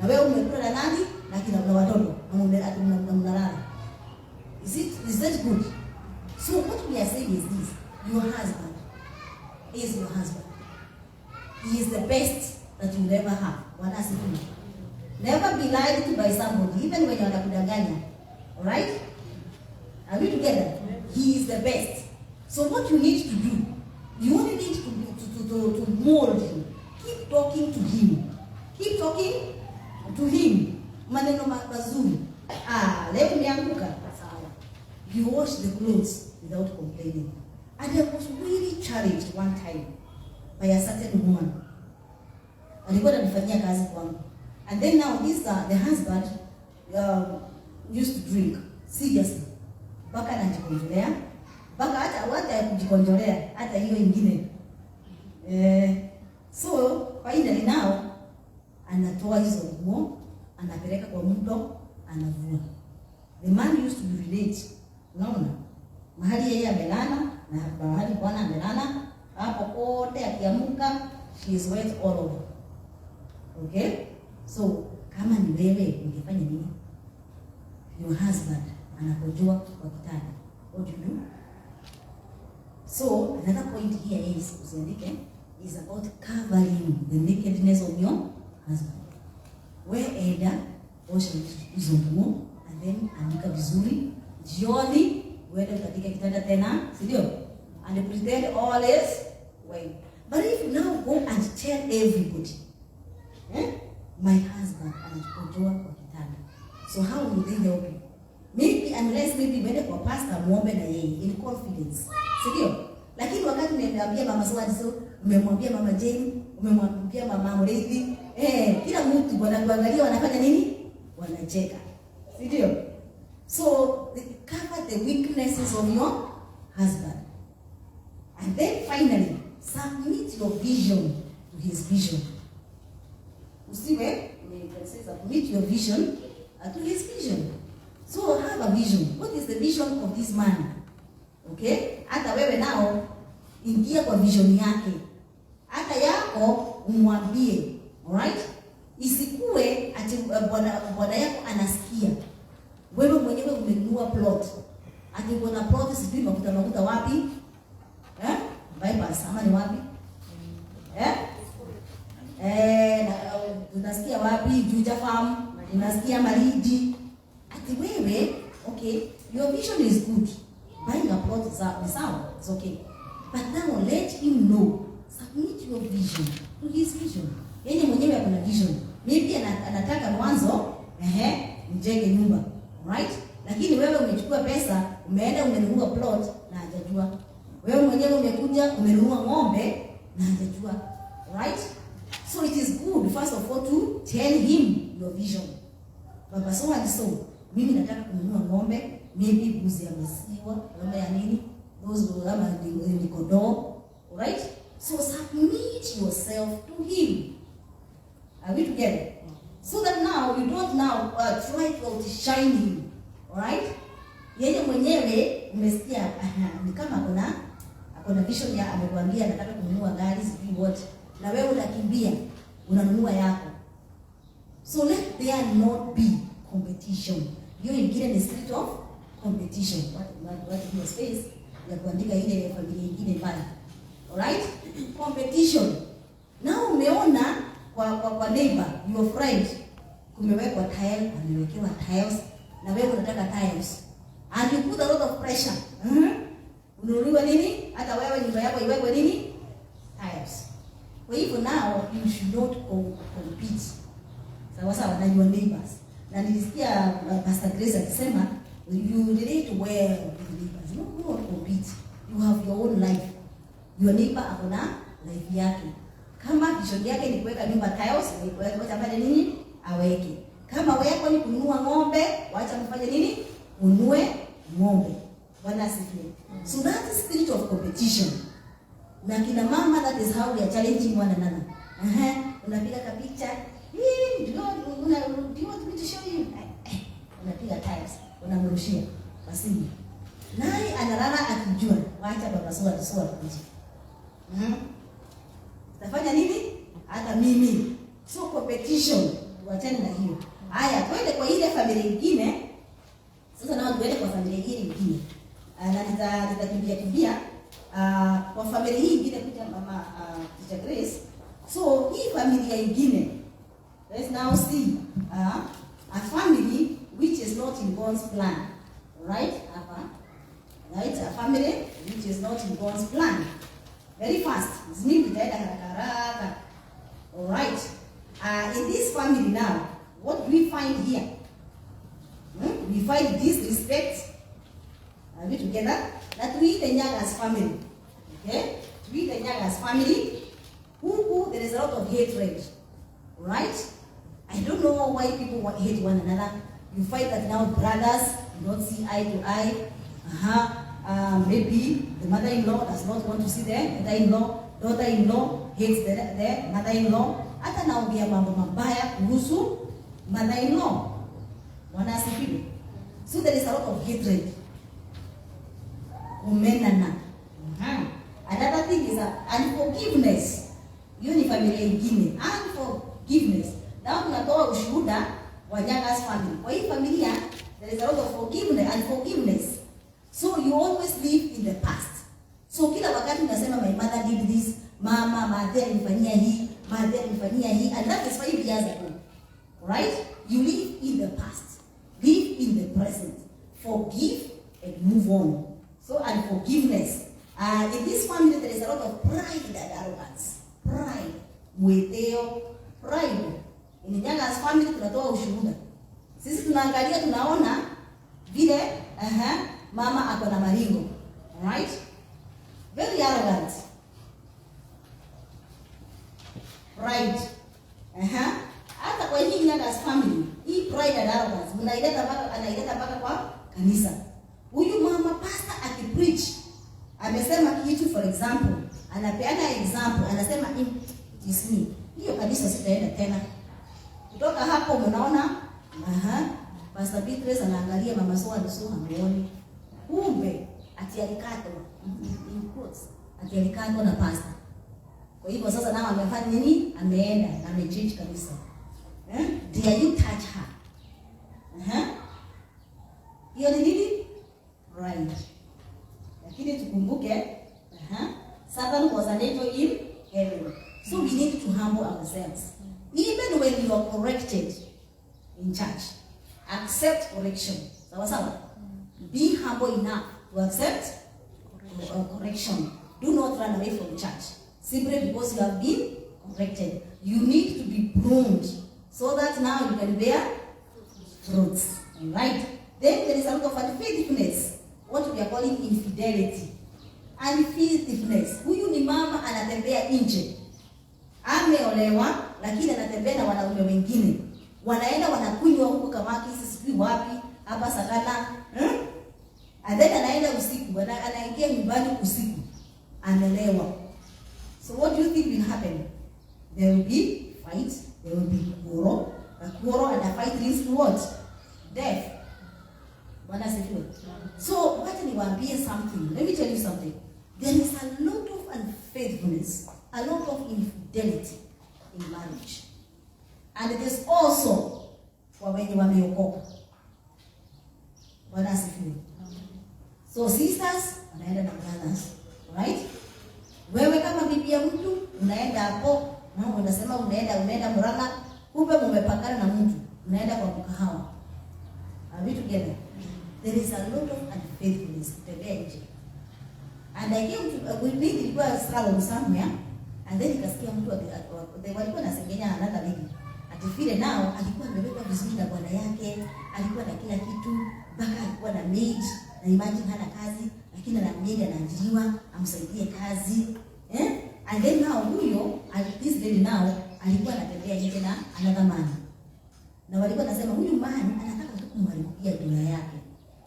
na wewe umekula na nani? Na kina watoto, na mnalala. Is that good? So what we are saying is this: your husband is your husband. He is the best that you will ever have. Bwana asifiwe. Never be lied to by somebody, even when you are nakudanganya. Alright? Are we together? He is the best. So what you need to do, you only need to mold him. Keep talking to him. Keep talking to him. Maneno mazuri. Leo nimeanguka. Sawa. You wash the clothes without complaining. And I was really challenged one time by a certain woman. Alikuwa ananifanyia kazi kwangu. And then now the husband used to drink seriously. Baka anajikonjolea. Baka hata kujikonjolea hata hiyo ingine. So finally now anatoa hizo nguo, anapeleka kwa mto, anavua. The man used to urinate. Unaona? Mahali yeye amelala na mahali bwana amelala, hapo kote akiamuka, she is wet all over. Okay? So, kama ni wewe ungefanya nini? Your husband anakojoa kwa kitanda. What do you do? So, another point here is, usiandike, is about covering the nakedness of your husband. Wewe enda, osha hizo nguo, and then andika vizuri. Jioni, uende utandike kitanda tena, si ndio? And pretend all is well. But if you now go and tell everybody, my husband anakojoa kwa kitanda, so how will they help you? Maybe unless uende kwa pastor muombe na yeye in confidence. Si ndio? Lakini wakati umemwambia mama Swadi, so umemwambia mama Jane, umemwambia mama Murithi, kila mtu wanakuangalia wanafanya nini? Wanacheka. Si ndio? So cover the weaknesses of your husband. And then finally, submit your vision to his vision. Usiwe, submit your vision to his vision. So have a vision. What is the vision of this man? Okay? Hata wewe nao ingia kwa vision yake. Hata yako umwambie. Alright? Isikue ati bwana yako anasikia. Wewe mwenyewe umenunua plot. Ati kuna plot sijui makuta wapi? Bypass ama ni wapi? Tunasikia wapi? Juja Farm, tunasikia Maridi. Ati wewe, okay, your vision is good. Buying a plot is sound, it's okay. But now let him know, submit your vision to his vision. Yeye mwenyewe ana vision. Maybe anataka mwanzo, mjenge nyumba, right? Lakini wewe umechukua pesa, umeenda umenunua plot na hajajua. Wewe mwenyewe umekuja umenunua ng'ombe na hajajua, right? So it is good first of all to tell him your vision. Baba so and so, mimi nataka kununua ng'ombe, maybe mbuzi ya maziwa, ng'ombe ya nini? Those kama ni kondoo, right? So submit yourself to him. Are we together? So that now you don't now try to outshine him, alright? Yeye mwenyewe umesikia ni kama akona vision ya amekwambia nataka kununua gari sijui what, na wewe unakimbia unanunua yako. So let there not be competition. Hiyo ingine ni spirit of competition. What in space ya kuandika ile familia nyingine mbali. Alright? Competition. Now umeona kwa neighbor, your friend, kumewekwa tile, amewekewa tiles, na wewe unataka tiles. And you put a lot of pressure. Ununuliwa nini? Hata wewe nyumba yako iwekwe nini? Tiles. Kwa hivyo now you should not compete. Sawa na your neighbors. Na nilisikia Pastor Grace akisema you relate well with neighbors. You don't compete. You have your own life. Your neighbor akona life yake. Kama vision yake ni kuweka nyumba tiles, ni kuweka pale nini? Aweke. Kama wewe ni kununua ng'ombe, waacha mfanye nini? Ununue ng'ombe. Bwana asifiwe. So that is spirit of competition. Na kina mama, that is how we are challenging one another. Unapiga kapicha. Do you want me to show you? Unapiga tiles. Unamrushia. Basi. Naye analala akijua, waacha baba soa kuja. Tafanya nini? Hata mimi. So competition, tuachane na hiyo. Haya, twende kwa ile familia nyingine. Sasa nao tuende kwa familia nyingine. Na nitakimbia kwa familia hii nyingine kuja mama Teacher Grace. So hii familia nyingine, let's now see a family which is not in God's plan. Right? Right? A family which is not in God's plan. Very fast. It's me with haraka. All right. In this family now, what do we find here? We find disrespect. Are we together? That we the Nyagas family. Okay? We the Nyagas family. Who there is a lot of hatred. Right? I don't know why people hate one another. You find that now brothers do not see eye to eye. Maybe the mother-in-law does not want to see the mother-in-law. Daughter-in-law hates the mother-in-law. hata naongea mambo mabaya kuhusu mother-in-law. Wanasifiwe. So there is a lot of hatred. Umenana. Another thing is unforgiveness. Hiyo ni familia nyingine. Unforgiveness. Na tunatoa ushuhuda wa Nyanga's family. Kwa hii familia there is a lot of forgiveness. So you always live in the past. So kila wakati unasema my mother did this, mother alifanyia hii, and that is 5 years ago. Right? You live in the past. Live in the present. Forgive and move on. So unforgiveness. In this family there is a lot of pride and arrogance. Pride. Mweteo. Pride. In Nyanga's family tunatoa ushuhuda. Sisi tunaangalia tunaona vile mama ako na maringo. Right? Very arrogant. Pride. Hata kwa hii Nyanga's family, hii pride and arrogance anaileta mpaka kwa kanisa. Huyu mama pastor akipreach, amesema kitu, for example, anapeana example, anasema it is me. Hiyo kanisa sitaenda tena. Kutoka hapo mnaona, Pastor Beatrice anaangalia mama so hamuoni. Kumbe ati alikatwa, in quotes, ati alikatwa na pastor. Kwa hivyo sasa nao amefanya nini? Ameenda na amechange kanisa. Dare you touch her? Hiyo ni nini? Right. Lakini tukumbuke, Satan was an angel in heaven. So we need to humble ourselves. Even when you are corrected in church, accept correction. Sawa. Be humble enough to accept correction. Do not run away from church simply because you have been corrected. You need to be pruned so that now you can bear fruits. Right? Then there is a lot of unfaithfulness. What we are calling infidelity. Unfaithfulness. Huyu ni mama anatembea nje. Ameolewa lakini anatembea na wanaume wengine. Wanaenda wanakunywa huko kama kisi sijui wapi, hapa Sakana. And then anaenda usiku, anaingia nyumbani usiku. Amelewa. So what do you think will happen? There will be fight, there will be quarrel. A quarrel and a fight leads to what? Death. So what niwaambie something. Let me tell you something. There is a lot of unfaithfulness, a lot of infidelity in marriage. And it is also for when you wameokoka. So sisters, unaenda na brothers, right? Wewe kama bibi ya mtu, unaenda hapo, na unasema unaenda Murang'a, kumbe mmepakana na mtu, unaenda kwa mkahawa. Are we together? There is a lot of unfaithfulness kutembea nje. And I came to we meet ilikuwa salon somewhere, and then nikasikia mtu walikuwa nasengenya another lady. Atifile nao alikuwa amewekwa vizuri na bwana yake, alikuwa na kila kitu, mpaka alikuwa na maid, na imagine hana kazi, lakini ana maid anaajiriwa amsaidie kazi. And then now huyo this lady now alikuwa anatembea nje na another man. Na walikuwa nasema huyu man anataka tu kumharibia dunia yake.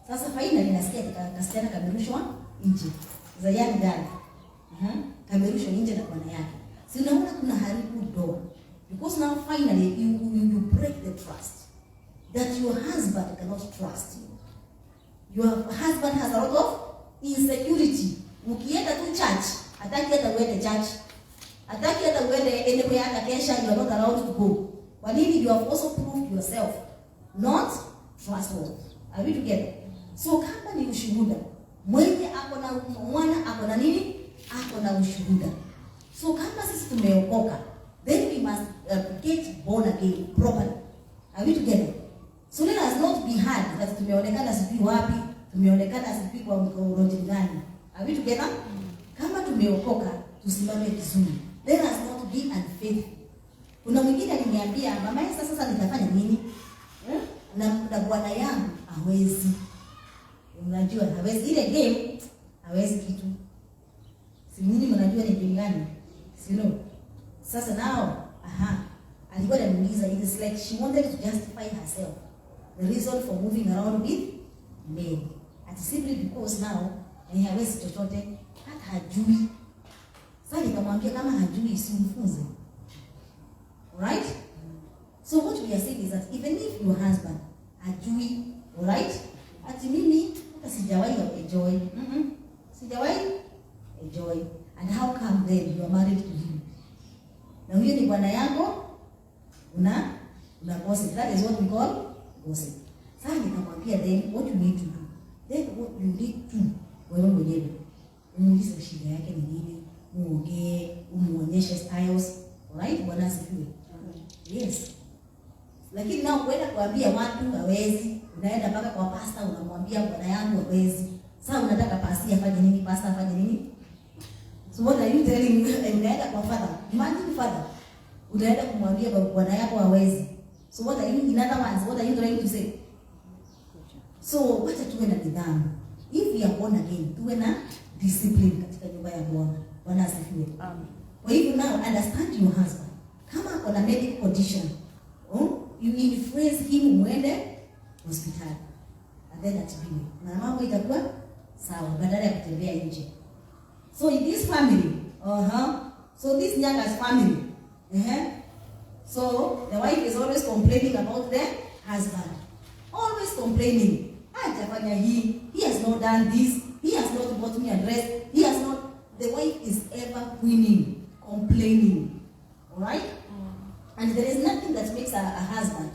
Sasa finally nasikia kasichana kamerushwa nje. Za young girl. Kamerushwa nje na bwana yake. Si unaona kuna haribu doa. Because now finally you break the trust. That your husband cannot trust you. Your husband has a lot of insecurity. Ukienda tu church, hataki hata uende church. Hataki hata uende anywhere hata kesha, you are not allowed to go. Kwa nini? You have also proved yourself not trustworthy. Are we together? So kama ni ushuhuda, mwenye ako na mwana ako na nini? Ako na ushuhuda. So kama sisi tumeokoka, then we must get born again properly. Are we together? So let us not be hard that tumeonekana sijui wapi, tumeonekana sijui kwa mkoroji gani. Are we together? Kama tumeokoka, tusimame vizuri. Let us not be unfaithful. Kuna mwingine aliniambia, mama sasa nitafanya nini? Na bwana yangu hawezi. Unajua hawezi ile game, hawezi kitu. Si nini mnajua ni game gani? Si no. Sasa nao, alikuwa anamuuliza, it is like she wanted to justify herself. The reason for moving around with men. And simply because now, hawezi chochote, hata hajui. Sasa nikamwambia kama hajui usimfunze. Alright? So what we are saying is that even if your husband hajui, alright? Ati mimi sijawahi enjoy. Sijawahi enjoy. And how come then you are married to him? Na huyo ni bwana yako, una gossip. That is what we call gossip. Sasa nikamwambia then what you need to do. Then what you need to wewe mwenyewe umuulize shida yake ni nini, muongee, umuonyeshe styles. Alright? Bwana asifiwe. Yes. Lakini nao kwenda kuambia watu hawezi, unaenda mpaka kwa pastor unamwambia bwana yangu hawezi. Sasa unataka pastor afanye nini? Pastor afanye nini? So what are you telling me? Unaenda kwa father. Imagine father. Unaenda kumwambia bwana yako hawezi. So what are you, in other words, what are you trying to say? So wacha tuwe na nidhamu. If we are born again, tuwe na discipline katika nyumba ya Bwana. Bwana asifiwe. Amen. Kwa hivyo now understand your husband. Kama kuna medical condition, you influence him mwende hospitali. And then atibiwe. Na mambo itakuwa sawa badala ya kutembea nje. So in this family, so this Nyanga's family, so the wife is always complaining about the husband. Always complaining. He has not done this. He has not bought me a dress. He has not. The wife is ever whining, complaining. Alright? And there is nothing that makes a husband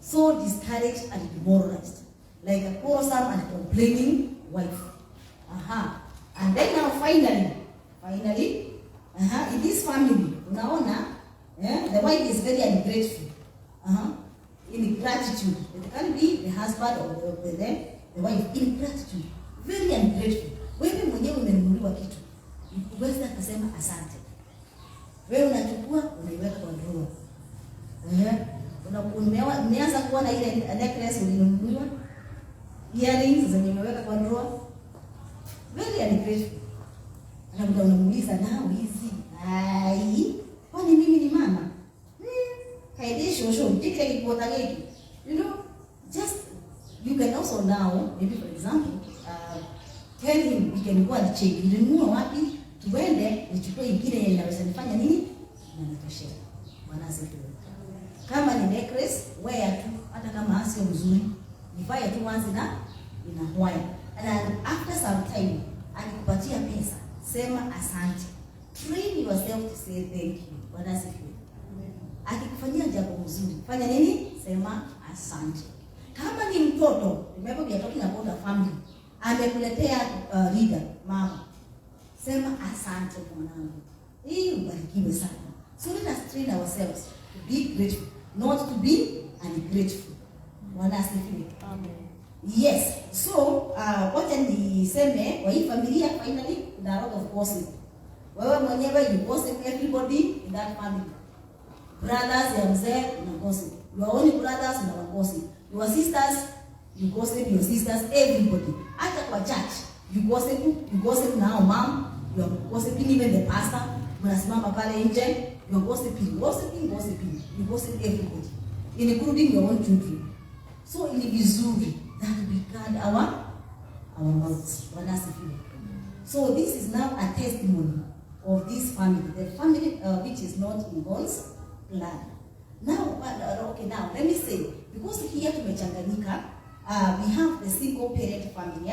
so discouraged and demoralized like a quarrelsome and complaining wife. And then now finally, in this family, unaona, the wife is very ungrateful. In gratitude. It can be the husband or the wife. In gratitude. Very ungrateful. Wewe mwenyewe umenunuliwa kitu. Uweze kusema asante. Wewe unachukua unaiweka kwa drawer. Umeanza kuona ile necklace ulinunuliwa. Earrings zenye umeweka kwa drawer. Very ungrateful. Anakuja unamuuliza nao hizi. Ai, kwani mimi ni mama? You know, just you can also now, maybe for example, tell him we can go and check. Ulinunua wapi? Tuende nichukue ingine yenye inaweza nifanya nini? Na nitoshea. Bwana asifiwe. Kama ni necklace, wear tu hata kama sio mzuri. Nivae tu once na inahoya. And after some time, akikupatia pesa, sema asante. Train yourself to say thank you. Bwana asifiwe. Akikufanyia jambo mzuri, fanya nini? Sema asante. Kama ni mtoto, remember we are talking about a family. Amekuletea leader, mama. Sema asante mwanangu. Hii ubarikiwe sana. So let us train ourselves to be grateful, not to be ungrateful. Bwana asifiwe. Amen. Yes. So, wacha niseme kwa hii familia finally there are a lot of gossip. Wewe mwenyewe you gossip everybody in that family. Brothers ya mzee una gossip. Your own brothers una gossip. Your sisters you gossip your sisters, everybody. Hata kwa church you gossip now mom, you are gossiping even the pastor. Mnasimama pale nje, you are gossiping. You gossip everybody, including your own children. So in vizuri that we guard our mouths. So this is now a testimony of this family, the family which is not in God's plan. Now, now let me say, because here tumechanganyika, we have the single parent family.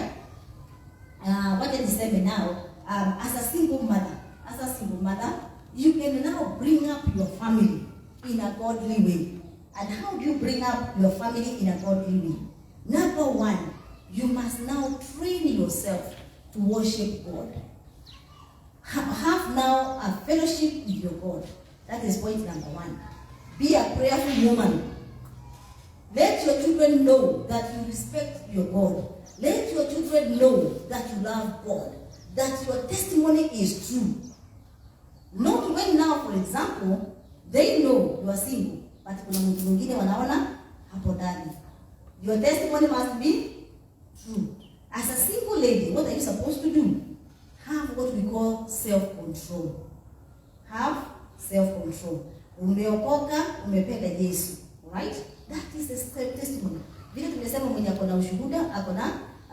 What did I say now? As a single mother, you can now bring up your family in a godly way. And how do you bring up your family in a godly way? Number one, you must now train yourself to worship God. Have now a fellowship with your God. That is point number one. Be a prayerful woman. Let your children know that you respect your God. Let your children know that you love God. That your testimony is true. Not when now, for example, they know you are single, but kuna mtu mwingine wanaona hapo ndani. Your testimony must be true. As a single lady, what are you supposed to do? Have what we call self-control. Have self-control. Umeokoka, umependa Yesu. Right? That is the testimony. Vile tumesema mwenye akona ushuhuda,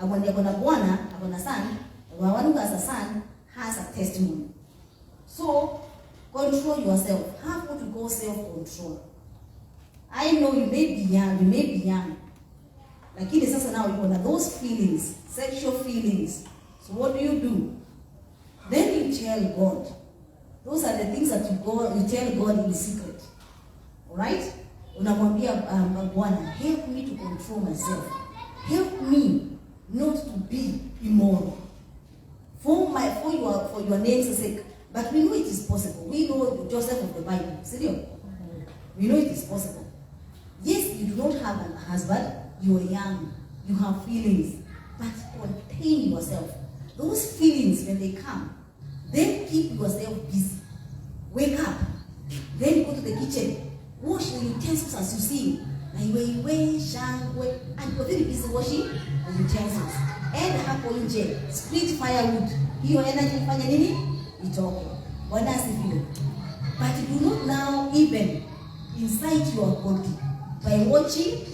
mwenye akona Bwana, akona son, one who has a son has a testimony. So, Control yourself. Have what we call self-control. I know you may be young. Lakini sasa now you have those feelings, sexual feelings. So what do? Then you tell God. Those are the things that you tell God in secret. Alright? Unamwambia Bwana, help me to control myself. Help me not to be immoral. For your name's sake. But we know it is possible. We know Joseph of the Bible. Seriously? We know it is possible. Yes, you do not have a husband. You are young. You have feelings. But contain yourself. Those feelings, when they come, then keep yourself busy. Wake up. Then go to the kitchen. Wash the utensils as you see. And you're very busy washing the utensils. And hapo nje, split firewood. Hiyo energy ifanya nini? Itoke. Bwana asifiwe. But do not now even incite your body by watching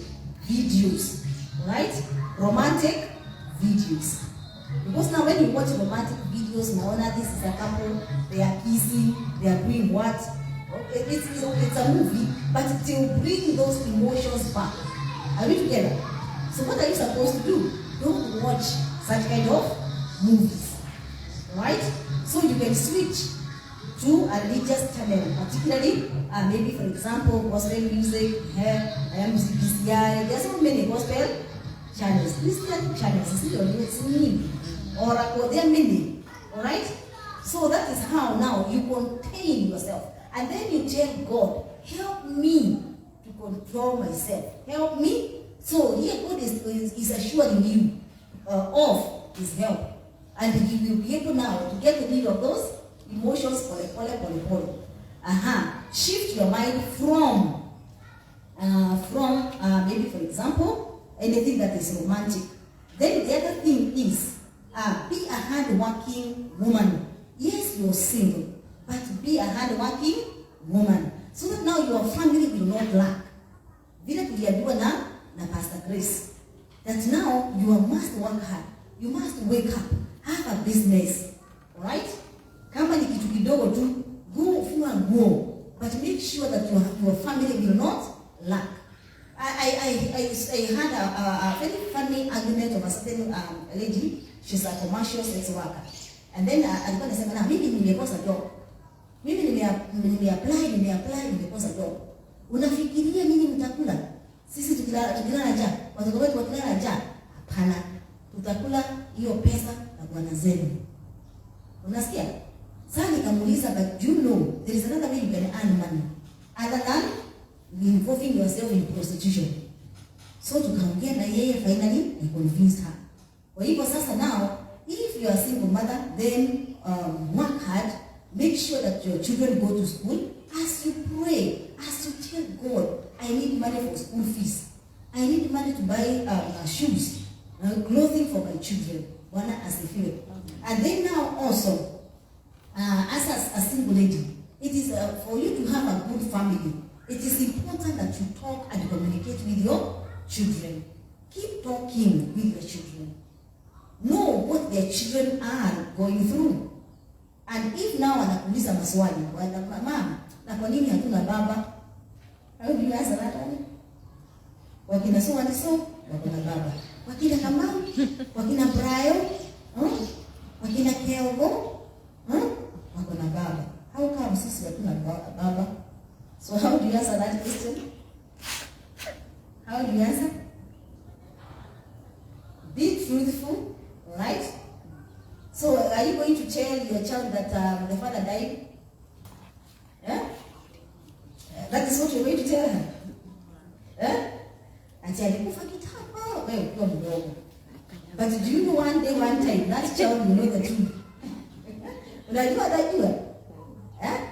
videos, right? Romantic videos. Because now when you watch romantic videos, naona this is a couple, they are kissing, they are doing what? Okay, it's a movie, but it will bring those emotions back. Are we together? So what are you supposed to do? Don't watch such kind of movies, right? So you can switch to a religious channel, particularly maybe for example gospel music, MCPCI. There are so many gospel channels, Christian channels, or there are many. All right. So that is how now you contain yourself, and then you tell God, help me to control myself. Help me. So here God is assuring you of His help, and He will be able now to get rid of those emotions. Shift your mind from maybe for example anything that is romantic. Then the other thing is be a hard-working woman. Yes, you're single, but be a hard-working woman so that now your family will not lack. Vile tuliambiwa na Pastor Grace that now you must work hard. You must wake up, have a business, alright? Kama ni kitu kidogo tu, go fua nguo, but make sure that your family will not lack. I had a very funny argument of a certain lady. She's a commercial sex worker, and then alikuwa anasema na mimi nimekosa job, mimi nimeapply nimekosa job. Unafikiria mimi nitakula? Sisi tukilala njaa, watoto wetu wakilala njaa? Hapana, tutakula hiyo pesa na bwana zenu. Unasikia? Sasa nikamuuliza, but you know there is another way you can earn money other than involving yourself in prostitution. So tukaongea na yeye, finally I convinced her. Kwa hivyo sasa now, if you are a single mother, then work hard, make sure that your children go to school. As you pray, as you tell God, I need money for school fees, I need money to buy shoes, clothing for my children. Bwana asifiwe. And then now also, as a single lady, it is for you to have a good family. It is important that you talk and communicate with your children. Keep talking with your children. Know what their children are going through. And if now anakuuliza maswali, mama, na kwa nini hatuna baba? How do you answer that one? Wakina so and so, wakina baba. Wakina Kamau, wakina Brayo, wakina Keogo, wakina baba. How come sisi hatuna baba? So how do you answer that question? How do you answer? Be truthful, right? So are you going to tell your child that the father died? Yeah? That is what you're going to tell her. Yeah? And alikufa kitambo, wewe ukiwa mdogo. But do you know one day, one time, that child will know the truth. Unajua? Yeah?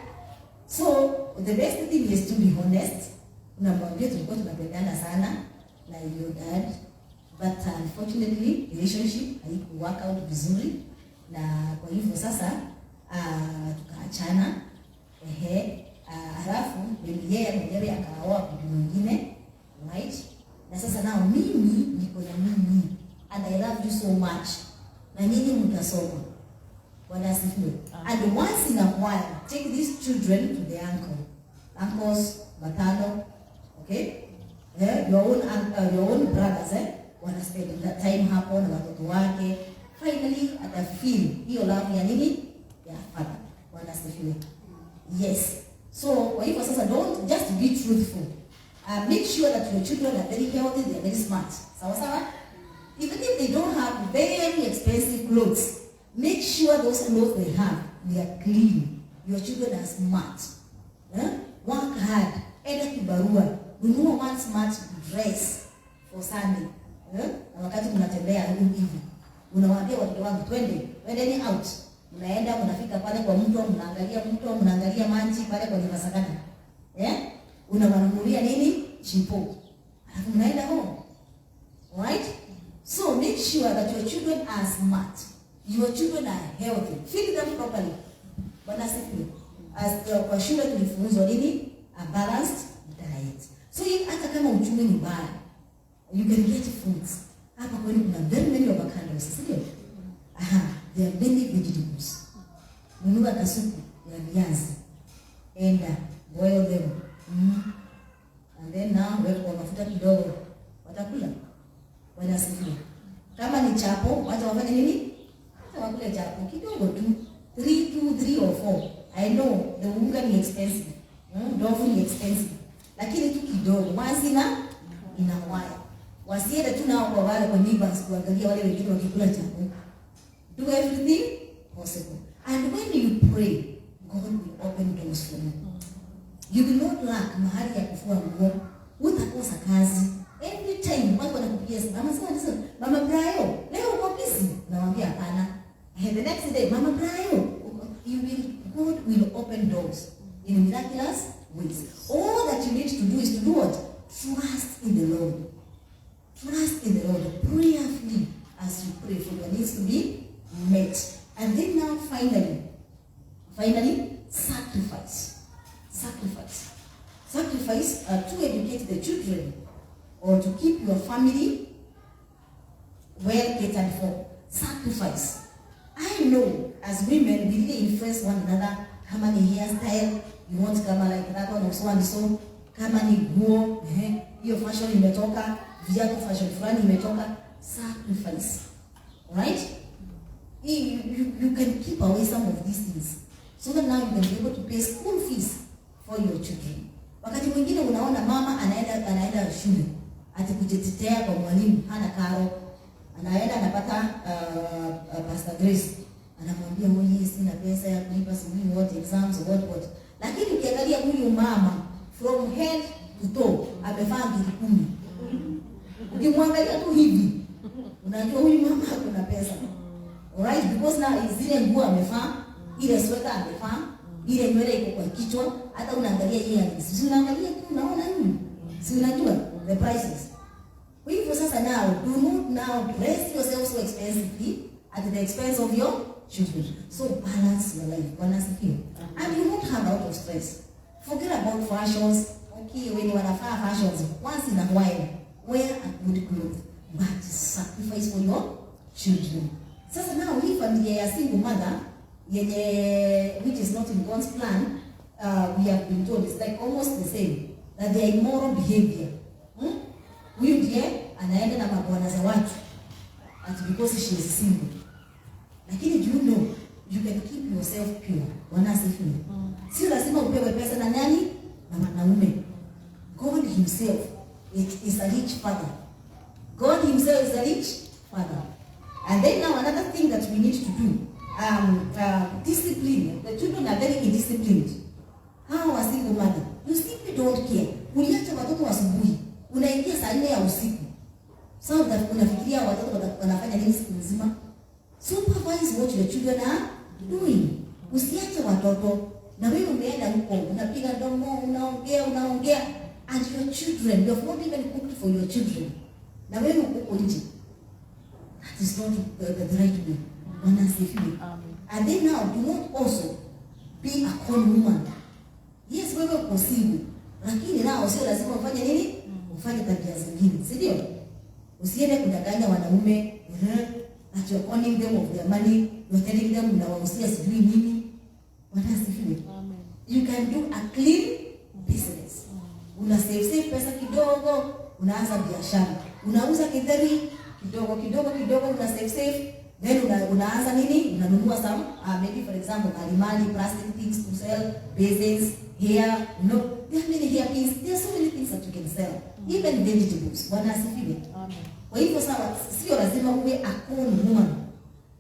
So the best thing is to be honest. Unamwambia tulikuwa tunapendana sana na your dad, but unfortunately relationship haiku work out vizuri, na kwa hivyo sasa tukaachana. Halafu yeye mwenyewe akaoa mtu mwingine, right? Na sasa nao mimi niko na mimi, and I love you so much, na nyinyi mtasoma. Bwana asifiwe. And once in a while, take these children to the uncles, matano, okay? Your own brothers, wanna spend that time hapo na watoto wake. Finally, atafeel hiyo love ya nini? Ya father. Bwana asifiwe. Yes. So, kwa hivyo sasa, don't just be truthful. Make sure that your children are very healthy, they are very smart. Sawa sawa? Even if they don't have very expensive clothes, make sure those clothes they have, they are clean. Your children are smart. Work hard. Enda kibarua. Nunua one smart dress for Sunday. Na wakati mnatembea hivi, unawaambia watoto wangu twendeni out. Mnaenda mnafika pale kwa mto, mnaangalia maji pale kwa Nivasakana. Unawanunulia nini? Chipo. Alafu mnaenda home. Alright? So make sure that your children are smart. Your children are healthy. Feed them properly. Bwana sifiwe. Kwa shule tulifunzwa nini? A balanced diet. So hata kama uchumi ni mbaya, you can get fruits. Hapa kwani kuna very many avocados, sio? There are many vegetables. Nunua kasuku ya viazi. Enda boil them. And then now weka kwa mafuta kidogo. Watakula. Bwana asifiwe. Kama ni chapo, wacha wafanye nini? Wacha wakule chapo kidogo tu. 3 or 4. I know the unga ni expensive. Ndovu ni expensive. Lakini tu kidogo. Once in a while. Wasiende tu nao kwa wale kwa neighbors kuangalia wale wengine wakikula chapo. Do everything possible. And when you pray, God will open doors for you. You will not lack mahali ya kufua nguo. Utakosa kazi. Every time watu wanakupigia simu, Mama Brayo, leo uko busy? Nawaambia hapana. And the next day, Mama Brayo, God will open doors in miraculous ways. All that you need to do is to do what? Trust in the Lord. Trust in the Lord. Prayerfully as you pray for your needs to be met. And then now finally, sacrifice. Sacrifice to educate the children or to keep your family well catered for. Sacrifice. I know as women, we really influence one another. Kama ni hairstyle, you want kama like that one or so and so. Kama ni guo, hiyo fashion imetoka, viatu fashion fulani imetoka. Sacrifice. Alright? You can keep away some of these things. So that now you can be able to pay school fees for your children. Wakati mwingine unaona mama anaenda shule. Ati kujitetea kwa mwalimu, hana karo. Anaenda anapata Pastor Grace. Anamwambia mwenye sina pesa ya kulipa sijui what exams or what. Lakini ukiangalia huyu mama from head to toe amevaa 10,000. Ukimwangalia tu hivi unajua huyu mama kuna pesa. Alright, because now zile nguo amevaa, ile sweta amevaa, ile nywele iko kwa kichwa, hata unaangalia yeye si unaangalia tu unaona nini? Si unajua the prices. Kwa hivyo sasa now do not now dress yourself so expensively at the expense of your children. So balance your life. Balance it. And you won't have out of stress. Forget about fashions. Okay, when you wanafanya fashions, once in a while, wear a good clothes, but sacrifice for your children. Sasa now hii familia ya single mother, which is not in God's plan, we have been told it's like almost the same, that they are immoral behavior. Huyu ndiye anaenda na mabwana za watu at because she is single. Lakini do you know you can keep yourself pure. Bwana asifiwe. Si lazima upewe pesa na nani? Na mwanaume. God himself is a rich father. God himself is a rich father. And then now another thing that we need to do, discipline. The children are very indisciplined. How a single mother? You simply don't care. Uliacha watoto asubuhi, unaingia saa 4 ya usiku. So that unafikiria watoto wanafanya nini siku nzima? Supervise what your children are doing. Usiache watoto na wewe umeenda huko unapiga domo, unaongea and your children, you have not even cooked for your children. Na wewe uko nje. That is not the right way. Bwana asifiwe. And then now do not also be a con woman. Yes, wewe uko single. Lakini nao sio lazima ufanye nini? Ufanye tabia zingine, si ndio? Usiende kudanganya wanaume, that you're conning them of their money. you're telling them unawahusia sijui nini. Bwana asifiwe. Amen. You can do a clean business. Una save pesa kidogo, unaanza biashara. Unauza kidheri kidogo una save. Then unaanza nini? Unanunua some maybe for example malimali, plastic things to sell, basins, hair, there are many hair pins. There are so many things that you can sell. Even vegetables. Bwana asifiwe. Amen. Kwa hivyo sawa, sio lazima uwe a con woman.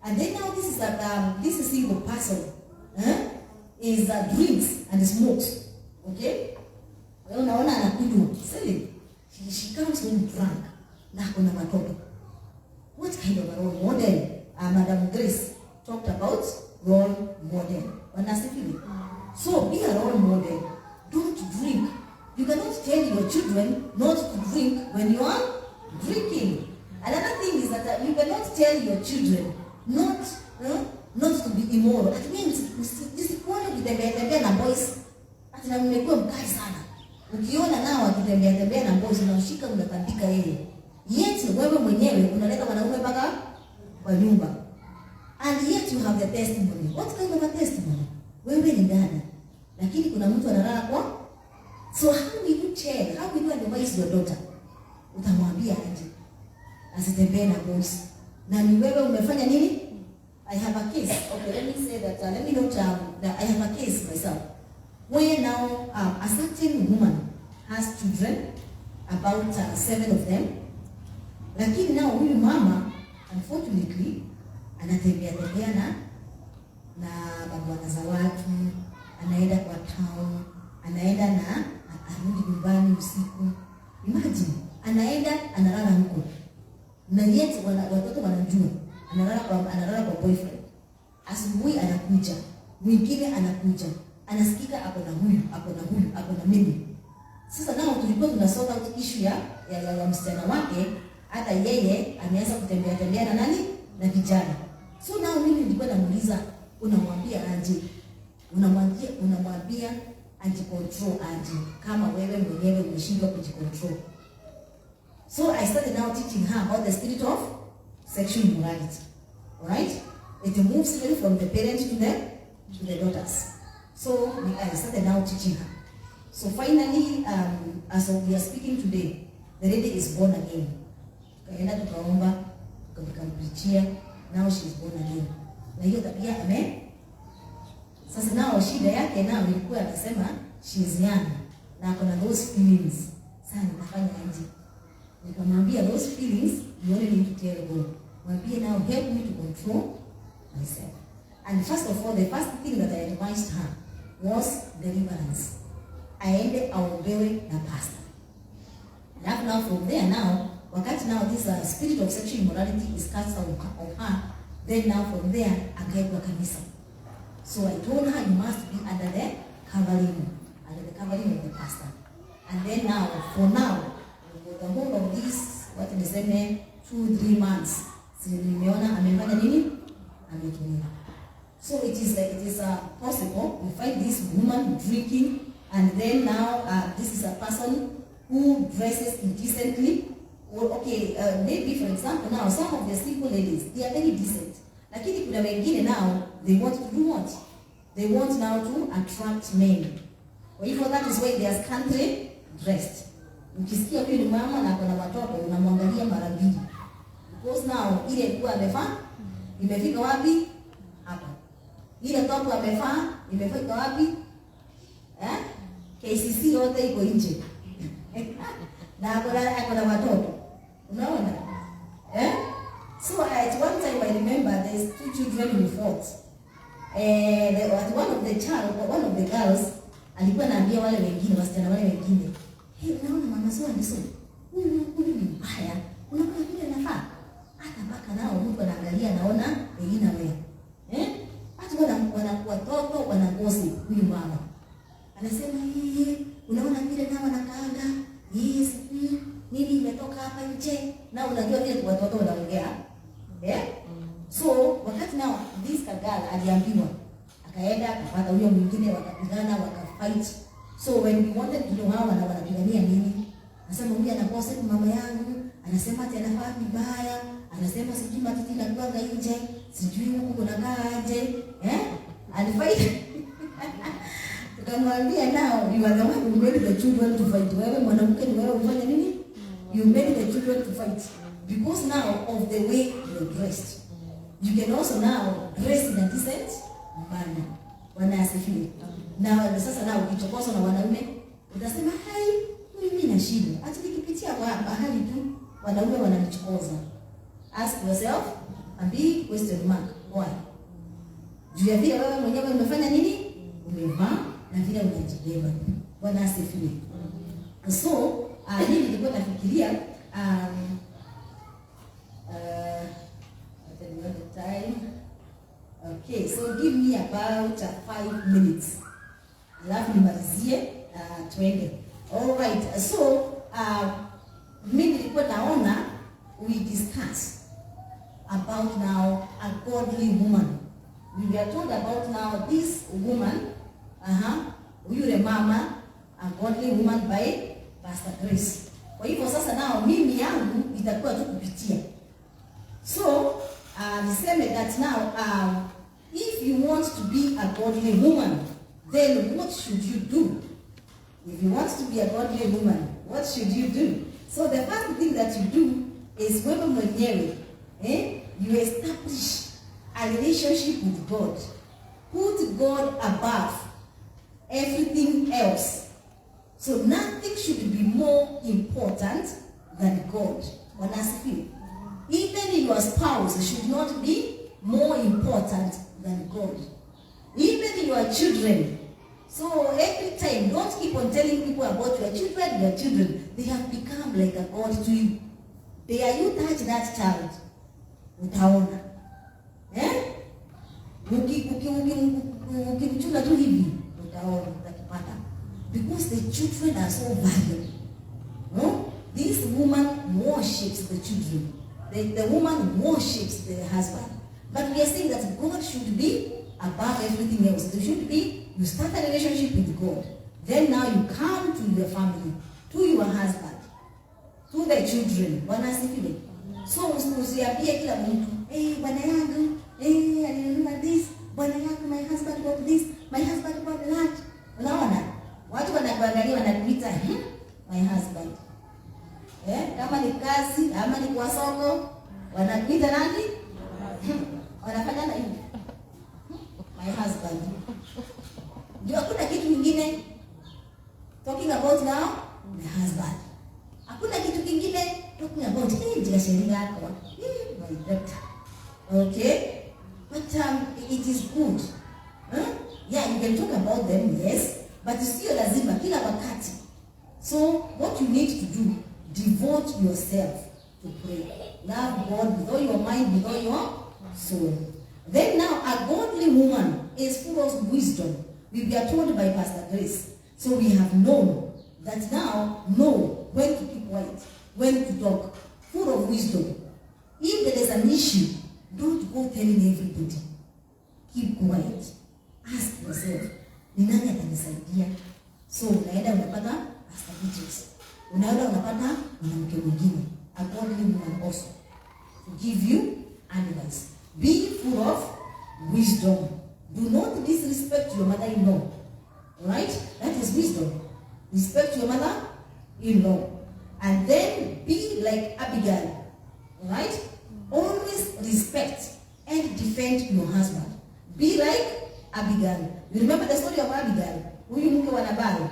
And then now this is single person. Is drinks and smokes. Okay? Wewe unaona anakunywa. Silly. She comes home drunk. Na kuna watoto. What kind of a role model? Madam Grace talked about role model. Wanasifiwe. So be a role model. Don't drink. You cannot tell your children not to drink when you are drinking. Another thing is that you cannot tell your children not to be immoral. That means usikuone ukitembea na boys. Ati na mmekuwa mkai sana. Ukiona nao wakitembea na boys unashika unatandika yeye. Yet wewe mwenyewe unaleta wanaume mpaka kwa nyumba. And yet you have the testimony. What kind of a testimony? Wewe ni dada. Lakini kuna mtu analala kwa. So how will you tell? How will you advise your daughter? Utamwambia aje asitembee na boys. Na ni wewe umefanya nini? I have a case. Okay, let me say that. Let me note that I have a case myself. Where now a certain woman has children, about 7 of them. Lakini now huyu mama, unfortunately, anatembea na babwana za watu, anaenda kwa town, anaenda na arudi nyumbani usiku. Imagine, anaenda analala huko. Na yet watoto wanajua. Analala kwa boyfriend. Asubuhi anakuja, mwingine anakuja. Anasikika ako na mimi. Sasa nao tulikuwa tunasort out issue ya msichana wake, hata yeye ameanza kutembea na nani? Na vijana. So nao mimi nilikuwa namuuliza, unamwambia aje? Unamwambia anti-control aje kama wewe mwenyewe umeshindwa kujicontrol. So I started now teaching her about the spirit of sexual immorality. Alright? It moves really from the parents to the daughters. So I started now teaching her. So finally, as we are speaking today, the lady is born again. Kaenda tukaomba, tukampreachia, now she is born again. Na hiyo tabia sasa nao shida yake nao ilikuwa anasema she is young na kuna those feelings. Sasa nitafanya aje? Nikamwambia those feelings you only need to tell God. Mwambie now help me to control myself. And first of all, the first thing that I advised her was deliverance. Aende aombewe na pastor. And now from there now, wakati now this spirit of sexual immorality is cast out of her, then now from there akaitwa kanisa. So I told her you must be under the covering of the pastor. And then now, for now, the whole of this, what is the name, 2-3 months, nimeona amefanya nini? Ametumia. So it is possible we find this woman drinking, and then now this is a person who dresses indecently. Or okay, maybe for example now some of the single ladies, they are very decent. Lakini kuna wengine now they want to do what? They want now to attract men. Kwa hivyo that is why they are scantily dressed. Ukisikia huyu ni mama na kuna watoto unamwangalia mara mbili. Because now ile ilikuwa amevaa imefika wapi? Hapa. Ile top amevaa imefika wapi? KCC yote iko nje. Na kuna watoto. Unaona? So at one time I remember there's 2 children who fought. One of the girls alikuwa anaambia wale wengine, wasichana wale wengine, "Hey, unaona mama sio ndiso. Huyu ni mbaya. Unaona vile anafaa." Hata mpaka nao mtu anaangalia anaona wengine wewe. Hata watoto wanagosi huyu mama. Anasema, unaona vile nao wanakaanga. Yes, nini imetoka hapa nje? Na unajua vile watoto wanaongea. So wakati nao this girl aliambiwa, akaenda akapata huyo mwingine, wakapigana wakafight. So when we wanted to know how wanapigania nini, nasema huyu anakosa mama yangu, anasema ati anafaa vibaya, anasema sijui matiti na kuanga nje, sijui huko kunakaa aje, alifai. Tukamwambia now you are the one who made the children to fight. Wewe mwanamke ni wewe ufanye nini? You made the children to fight because now of the way you're dressed. You can also now dress in a decent manner. Wanasifiwe. Na sasa na ukichokosa na wanaume utasema hai mimi na shida. Hata nikipitia kwa bahari tu wanaume wananichokoza. Ask yourself a big question mark. Why? Juu ya vile wewe mwenyewe umefanya nini? Umevaa na vile unajibeba. Bwana asifiwe. So, mimi nilikuwa nafikiria time. Okay, so give me about 5 minutes. Alafu nimalizie twende. All right. So, mimi nilikuwa naona we discuss about now a godly woman. We were told about now this woman, yule mama, a godly woman by Pastor Grace. Kwa hivyo sasa now mimi yangu itakuwa tu kupitia. So, niseme that now if you want to be a godly woman, then what should you do? If you want to be a godly woman, what should you do? So the first thing that you do is wewe mwenyewe, you establish a relationship with God. Put God above everything else. So nothing should be more important than God. Even your spouse should not be more important than God. Even your children. So every time, don't keep on telling people about your children. They have become like a God to you. Dare you touch that child? Utaona. Ukimchunga tu hivi, utaona, utakipata. Because the children are so valuable. No? This woman worships the children. The woman worships the husband. But we are saying that God should be above everything else. There should be, you start a relationship with God. Then now you come to your family, to your husband, to the children. Wanasifiwe. So usiambie kila mtu, bwana yangu, alinunua this, bwana yangu, my husband bought this, my husband bought that. Unaona? Watu wanakuangalia wanakuita, my husband. Kama ni kazi, ama ni kwa soko, wanakuita nani? Wanafanya na hivi. My husband. Ndio hakuna kitu kingine. Talking about now, my husband. Hakuna kitu kingine talking about ndio sheria yako. My doctor. Okay? But it is good. Yeah, you can talk about them, yes, but sio lazima kila wakati. So what you need to do, devote yourself to pray. Love God with all your mind, with all your soul. Then now, a godly woman is full of wisdom. We are told by Pastor Grace. So we have known that now, know when to keep quiet, when to talk, full of wisdom. If there is an issue, don't go telling everybody. Keep quiet. Ask yourself, ni nani atanisaidia? So unaenda unapata Pastor Beatrice. Unaenda unapata mwanamke mwingine, a godly woman also, to give you advice. Be full of wisdom. Do not disrespect your mother-in-law. Right? That is wisdom. Respect your mother-in-law. And then be like Abigail. Right? Always respect and defend your husband. Be like Abigail. You remember the story of Abigail? Huyu mke wa Nabal.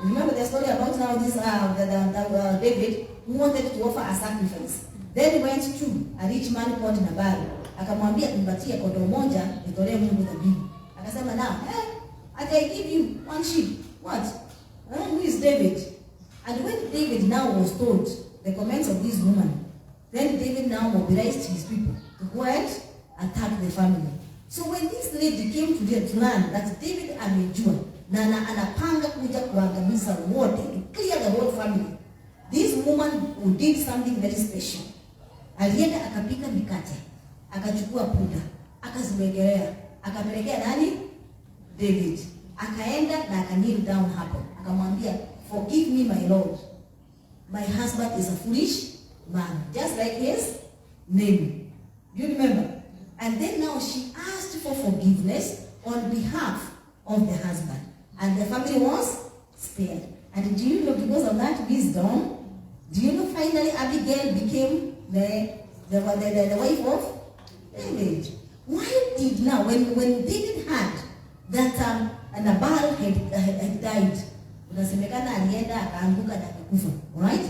Remember the story about now this David who wanted to offer a sacrifice. Then he went to a rich man called Nabal. Akamwambia nipatie kondoo moja nitolee Mungu dhabihu. Akasema now, I give you one sheep. What? Who is David? And when David now was told the comments of this woman, then David now mobilized his people to go and attack the family. So when this lady came to the land that David amejua na anapanga kuja kuangamiza wote, to clear the whole family, this woman who did something very special. Alienda akapika mikate, akachukua punda, akaziwegelea, akapelekea nani? David. Akaenda na akanil down hapo. Akamwambia, forgive me my Lord. my husband is a foolish man, just like his name. Do you remember? And then now she asked for forgiveness on behalf of the husband. And the family was spared. And do you know, because of that wisdom, do you know finally Abigail became the wife of David? Why did now, when David heard that Nabal had died, unasemekana alienda akaanguka na akakufa, right?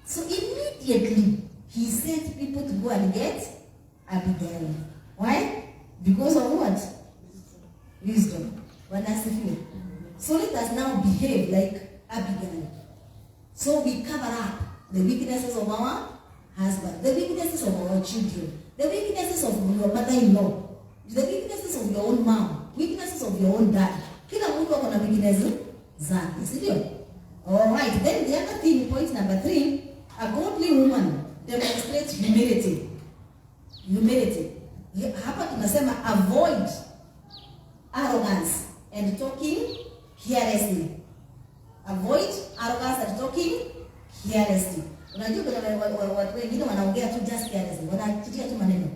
So immediately he sent people to go and get Abigail. Why? Because of what? Wisdom. So let us now behave like Abigail. So we cover up the weaknesses of our husband, the weaknesses of our children, the weaknesses of your mother-in-law, the weaknesses of your own mom, weaknesses of your own dad. Kila mtu ako na weakness zake, si ndio? Alright, then the other thing, point number 3, a godly woman demonstrates humility. Humility. Hapa tunasema avoid arrogance and talking carelessly. Avoid arrogance and talking carelessly. Unajua kuna watu wengine wanaongea tu just carelessly, wanachitia tu maneno.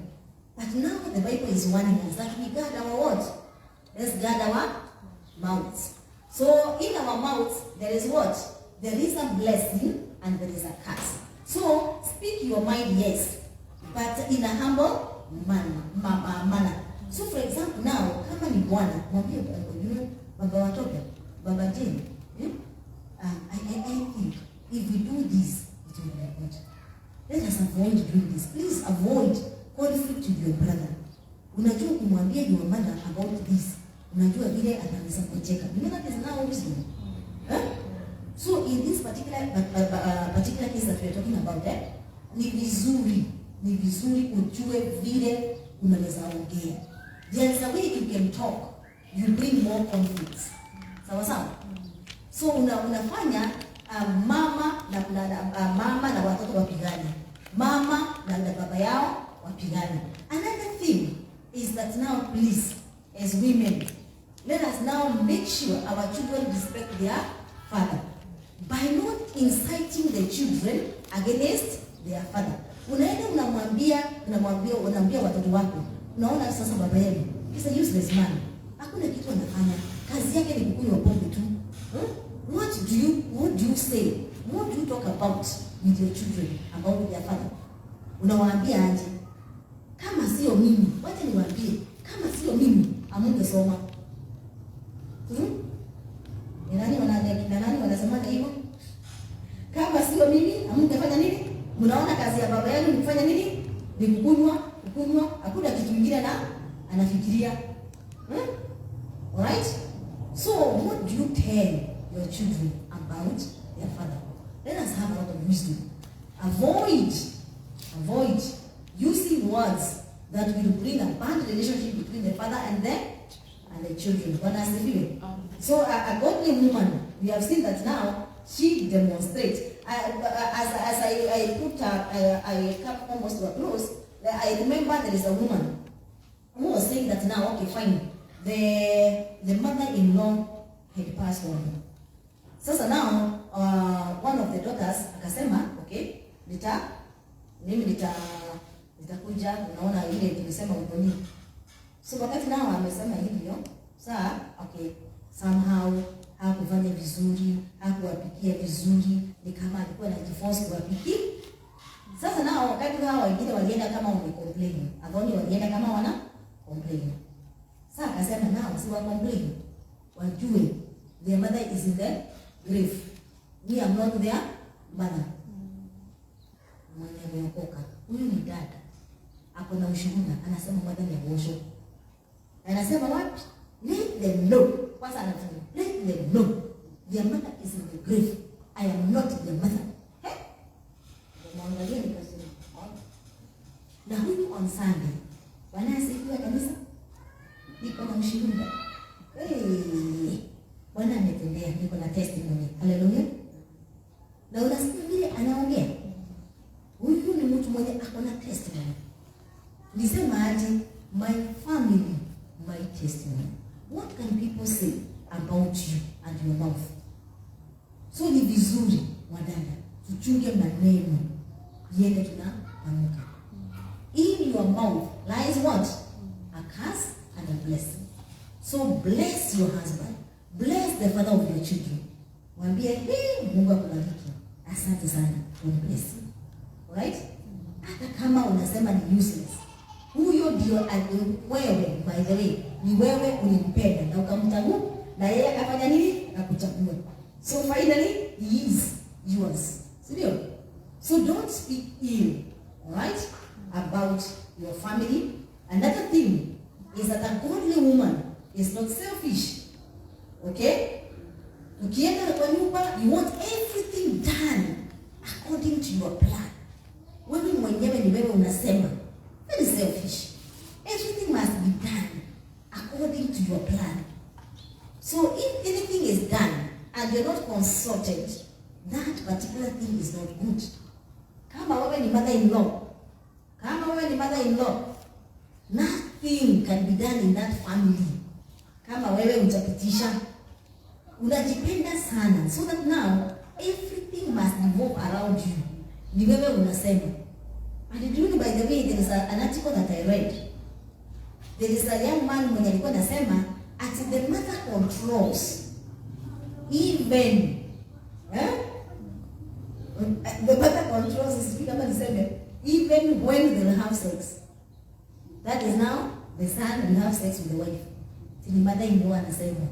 But now the Bible is warning us that we guard our what? Let's guard our mouths. So in our mouths there is what? There is a blessing and there is a curse. So speak your mind, yes, but in a humble manner. So for example now, kama ni bwana, mwambie baba watoto, baba Jane, I think if we do this, it will be good. Let us avoid doing this. Please avoid conflict with your brother. Unajua kumwambia your mother about this, unajua vile anaweza kucheka. You know that is now wisdom. So in this particular case that we are talking about, ni vizuri ujue vile unaweza ongea. There is a way you can talk, you bring more conflicts. Sawa sawa? So unafanya mama na watoto wapigane. Mama na baba yao wapigane. Another thing is that now, please, as women, let us now make sure our children respect their father by not inciting the children against their father. Unaenda unamwambia watoto wako, unaona sasa baba yenu is a useless man, hakuna kitu anafanya, kazi yake ni kukunywa pombe tu. What do you say? What do you talk about with your children about their father? Unawaambia aje? Kama sio mimi, wacha niwaambie, kama sio mimi amungesoma. Nani wanasema hivyo? Kama sio mimi amungefanya nini? Mnaona kazi ya baba yenu ni kufanya nini? Ni kukunywa, hakuna kitu kingine na anafikiria. Alright? So what do you tell your children about their father? Let us have a lot of wisdom. Avoid using words that will bring a bad relationship between the father and the children. So a godly woman, we have seen that now, she demonstrates. As I come almost to a close, I remember there is a woman who was saying that now, okay, fine, the mother-in-law had passed on. So now, one of the daughters akasema, okay, nitakuja, unaona ile tulisema ukoni. So wakati nao amesema hivyo, saa okay, somehow hakufanya vizuri, hakuwapikia vizuri, ni kama alikuwa anajiforce kuwapikia. Sasa nao wakati hao wengine walienda kama wamecomplain, adhoni walienda kama wana complain. Sasa akasema nao si wa complain, wajue their mother is in the grave, me am not their mother. Mwenye ameokoka, huyu ni dada, ako na ushuhuda, anasema mother ni abortion. Anasema wapi? Let them know. Kwanza anasema, let them know their mother is in the grave. I am not their mother. Mwangalia nikasema, na huyu on Sunday, Bwana asifiwe kabisa, niko na ushuhuda. Bwana ametendea, niko na testimony. Hallelujah. Na unasikia vile anaongea. Huyu ni mtu mwenye ako na testimony. Nisema aje, my family, my testimony. What can people say about you and your mouth? So ni vizuri wadada, tuchunge maneno yende tunaamka. In your mouth lies what? A curse and a blessing. So bless your husband. Bless the father of your children. Mwambie, hey, Mungu akubariki. Asante sana. God bless you. Alright? Hata kama unasema ni useless. Huyo ndio wewe, by the way, ni wewe ulimpenda na ukamchagua na yeye akafanya nini? Akakuchagua. So finally, he is yours. Sindio? So don't speak ill, alright, about your family. Another thing is that a godly woman is not selfish. Okay? Ukienda kwa nyumba, you want everything done according to your plan. Wewe mwenyewe ni wewe unasema, very selfish. Everything must be done according to your plan. So if anything is done and you're not consulted, that particular thing is not good. Kama wewe ni mother-in-law, nothing can be done in that family. Kama wewe utapitisha, unajipenda sana, so that now everything must revolve around you. Ni wewe unasema. And do you know, by the way, there is an article that I read. There is a young man mwenye alikuwa anasema at the mother controls even the mother controls is kama niseme even when they have sex. That is now the son will have sex with the wife. The mother-in-law anasema.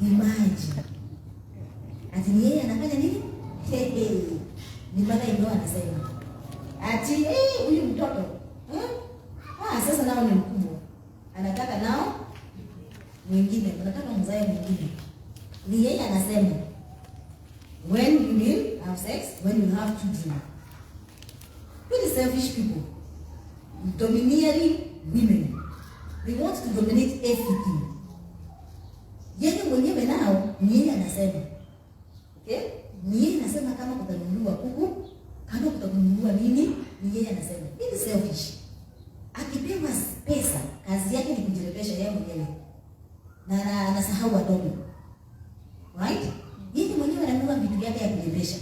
Imagine. Ati yeye anafanya nini? Ni mother-in-law anasema. Ati huyu mtoto. Sasa nao ni mkubwa. Anataka nao mwingine, anataka mzae mwingine. Ni yeye anasema. When you will have sex, when you have children. Really selfish people. Domineering women. They want to dominate everything. Yeye mwenyewe nao ni yeye anasema. Okay? Ni yeye anasema kama kutanunua kuku, kama kutanunua nini, ni yeye anasema. Really selfish. Akipewa pesa, kazi yake ni kujirepesha yeye mwenyewe. Na anasahau watoto. Right? Yeye mwenyewe ananunua vitu vyake ya kujirepesha.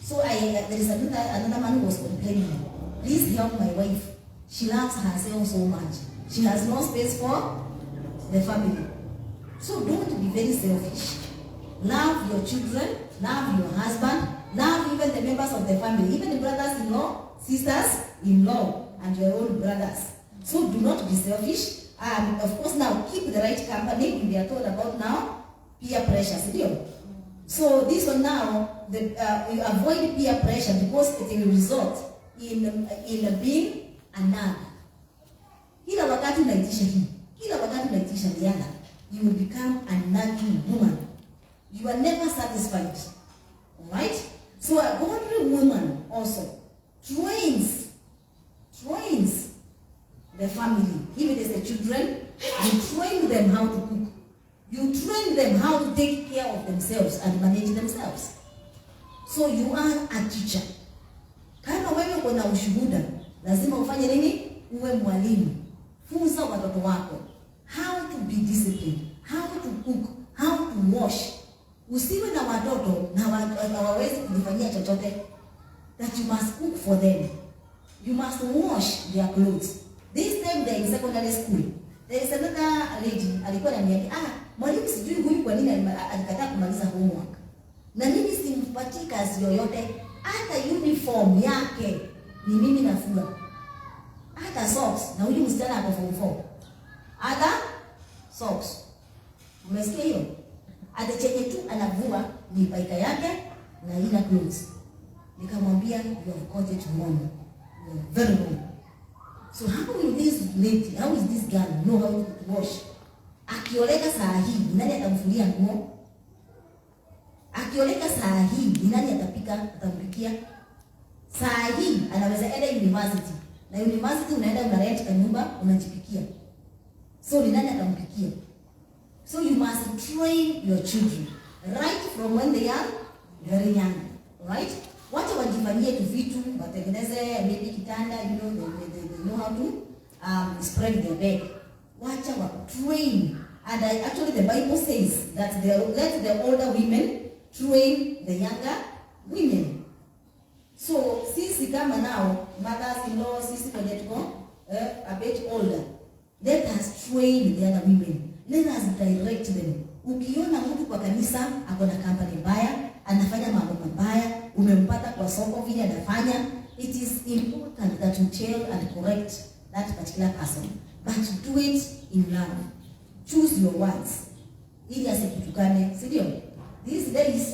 So there is another man who was complaining. Please help my wife. She loves herself so much. She has no space for the family. So don't be very selfish. Love your children, love your husband, love even the members of the family, even the brothers-in-law, sisters-in-law, and your own brothers. So do not be selfish. And of course now keep the right company. We are told about now peer pressure. So this one now, you avoid peer pressure because it will result in being a nag. Kila wakati unaitisha hii, kila wakati unaitisha liana, you will become a nagging woman. You are never satisfied. Alright? So a godly woman also trains the family. If it is the children, you train them how to cook. You train them how to take care of themselves and manage themselves. So you are a teacher. Kama wewe uko na ushuhuda, lazima ufanye nini? Uwe mwalimu. Funza watoto wako how to be disciplined, how to cook, how to wash. Usiwe na watoto na hawawezi kujifanyia chochote. That you must cook for them. You must wash their clothes. This time they in secondary school. There is another lady alikuwa ananiambia, mwalimu sijui huyu kwa nini alikataa kumaliza homework. Na mimi simpatii kazi yoyote, hata uniform yake ni mimi nafua. Hata socks, na huyu msichana ako form 4. Hata socks. Umesikia hiyo? Hata chenye tu anavua ni baika yake na ina clothes. Nikamwambia, you have got it wrong. You are very wrong. So how will this lady, how is this girl know how to wash? Akioleka saa hii, nani atamfulia nguo? Akioleka saa hii, nani atampikia? Saa hii anaweza enda university. Na university unaenda unarent kwa nyumba unajipikia. So ni nani atampikia? So you must train your children right from when they are very young, right? Wacha wajifanyie tu vitu, watengeneze maybe kitanda, they know how to spread their bed. Wacha wa train. And actually the Bible says that let the older women train the younger women. So sisi kama now mothers-in-law, sisi kwenye tuko a bit older, let us train the other women. Let us direct them. Ukiona mtu kwa kanisa ako na kampani mbaya, anafanya mambo mabaya, umempata kwa soko vile anafanya, it is important that you tell and correct that particular person, but do it in love. Choose your words ili asikutukane, si ndio? These days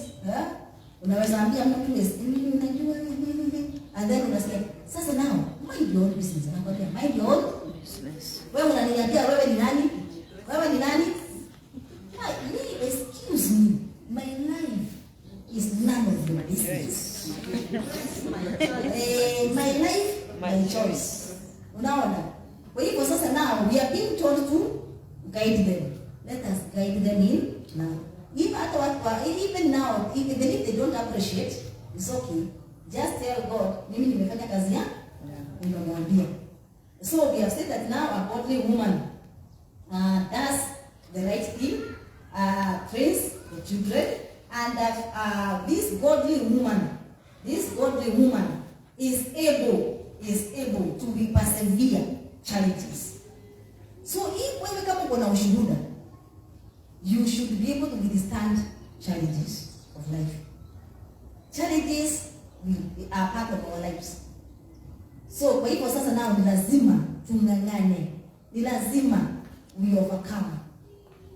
unaweza ambia mtu unajua, and then unasikia sasa now mind your own business. Nakwambia mind your own business. Wewe unaniambia wewe ni nani? Wewe ni nani? Excuse me, my life is none of your business. My life, my choice. Unaona? Kwa hivyo sasa now we are being told to guide them. Let us guide them in now. Even now, even if they don't appreciate, it's okay. Just tell God, mimi nimefanya kazi yangu, nimemwambia. So we have said that now a godly woman does the right thing, trains the children, and that this godly woman is able to be persevere challenges. So if wewe kama uko na ushuhuda, you should be able to withstand challenges of life. Challenges are part of our lives. So kwa hivyo sasa nao ni lazima tungangane, ni lazima we overcome.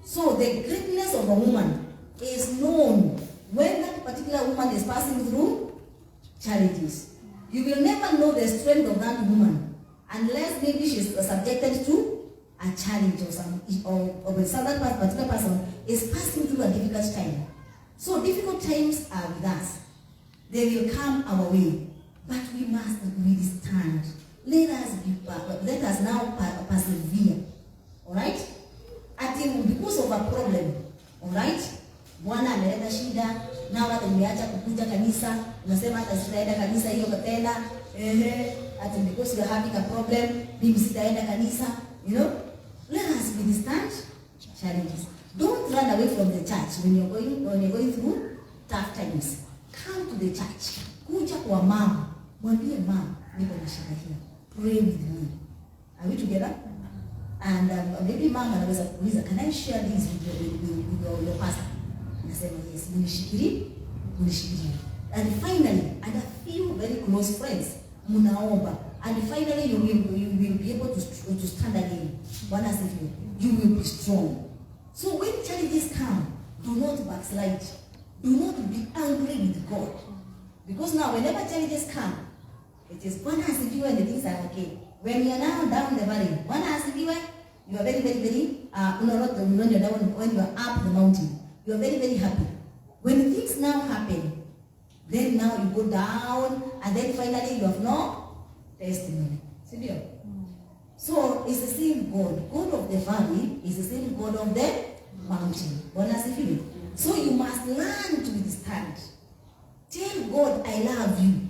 So the greatness of a woman is known when that particular woman is passing through challenges. You will never know the strength of that woman unless maybe she's subjected to a challenge or some that particular person is passing through a difficult time. So difficult times are with us. They will come our way, but we must withstand. Let us now persevere. All right? Until because of a problem, all right? Bwana ameleta shida, na hata umeacha kukuja kanisa, unasema hata sitaenda kanisa hiyo tena. At because you are having a problem, mimi sitaenda kanisa, you know? Let us withstand challenges. Don't run away from the church when you're going through tough times. Come to the church. Kuja kwa mama. Mwambie mama, niko na shida hii. Pray with me. Are we together? And maybe mama anaweza kuuliza, can I share this with your pastor? Nasema yes, munishikilie. And finally, and a few very close friends, munaomba. And finally, you will be able to stand again. Bwana asifiwe. You will be strong. So when challenges come, do not backslide. Do not be angry with God. Because now, whenever challenges come, it is Bwana asifiwe and the things are okay. When you are now down the valley, Bwana asifiwe, you are very, very, very, when you are up the mountain, you are very, very happy. When things now happen, then now you go down, and then finally you have no testimony. So it's the same God. God of the valley is the same God of the mountain. So you must learn to withstand. Tell God, I love you.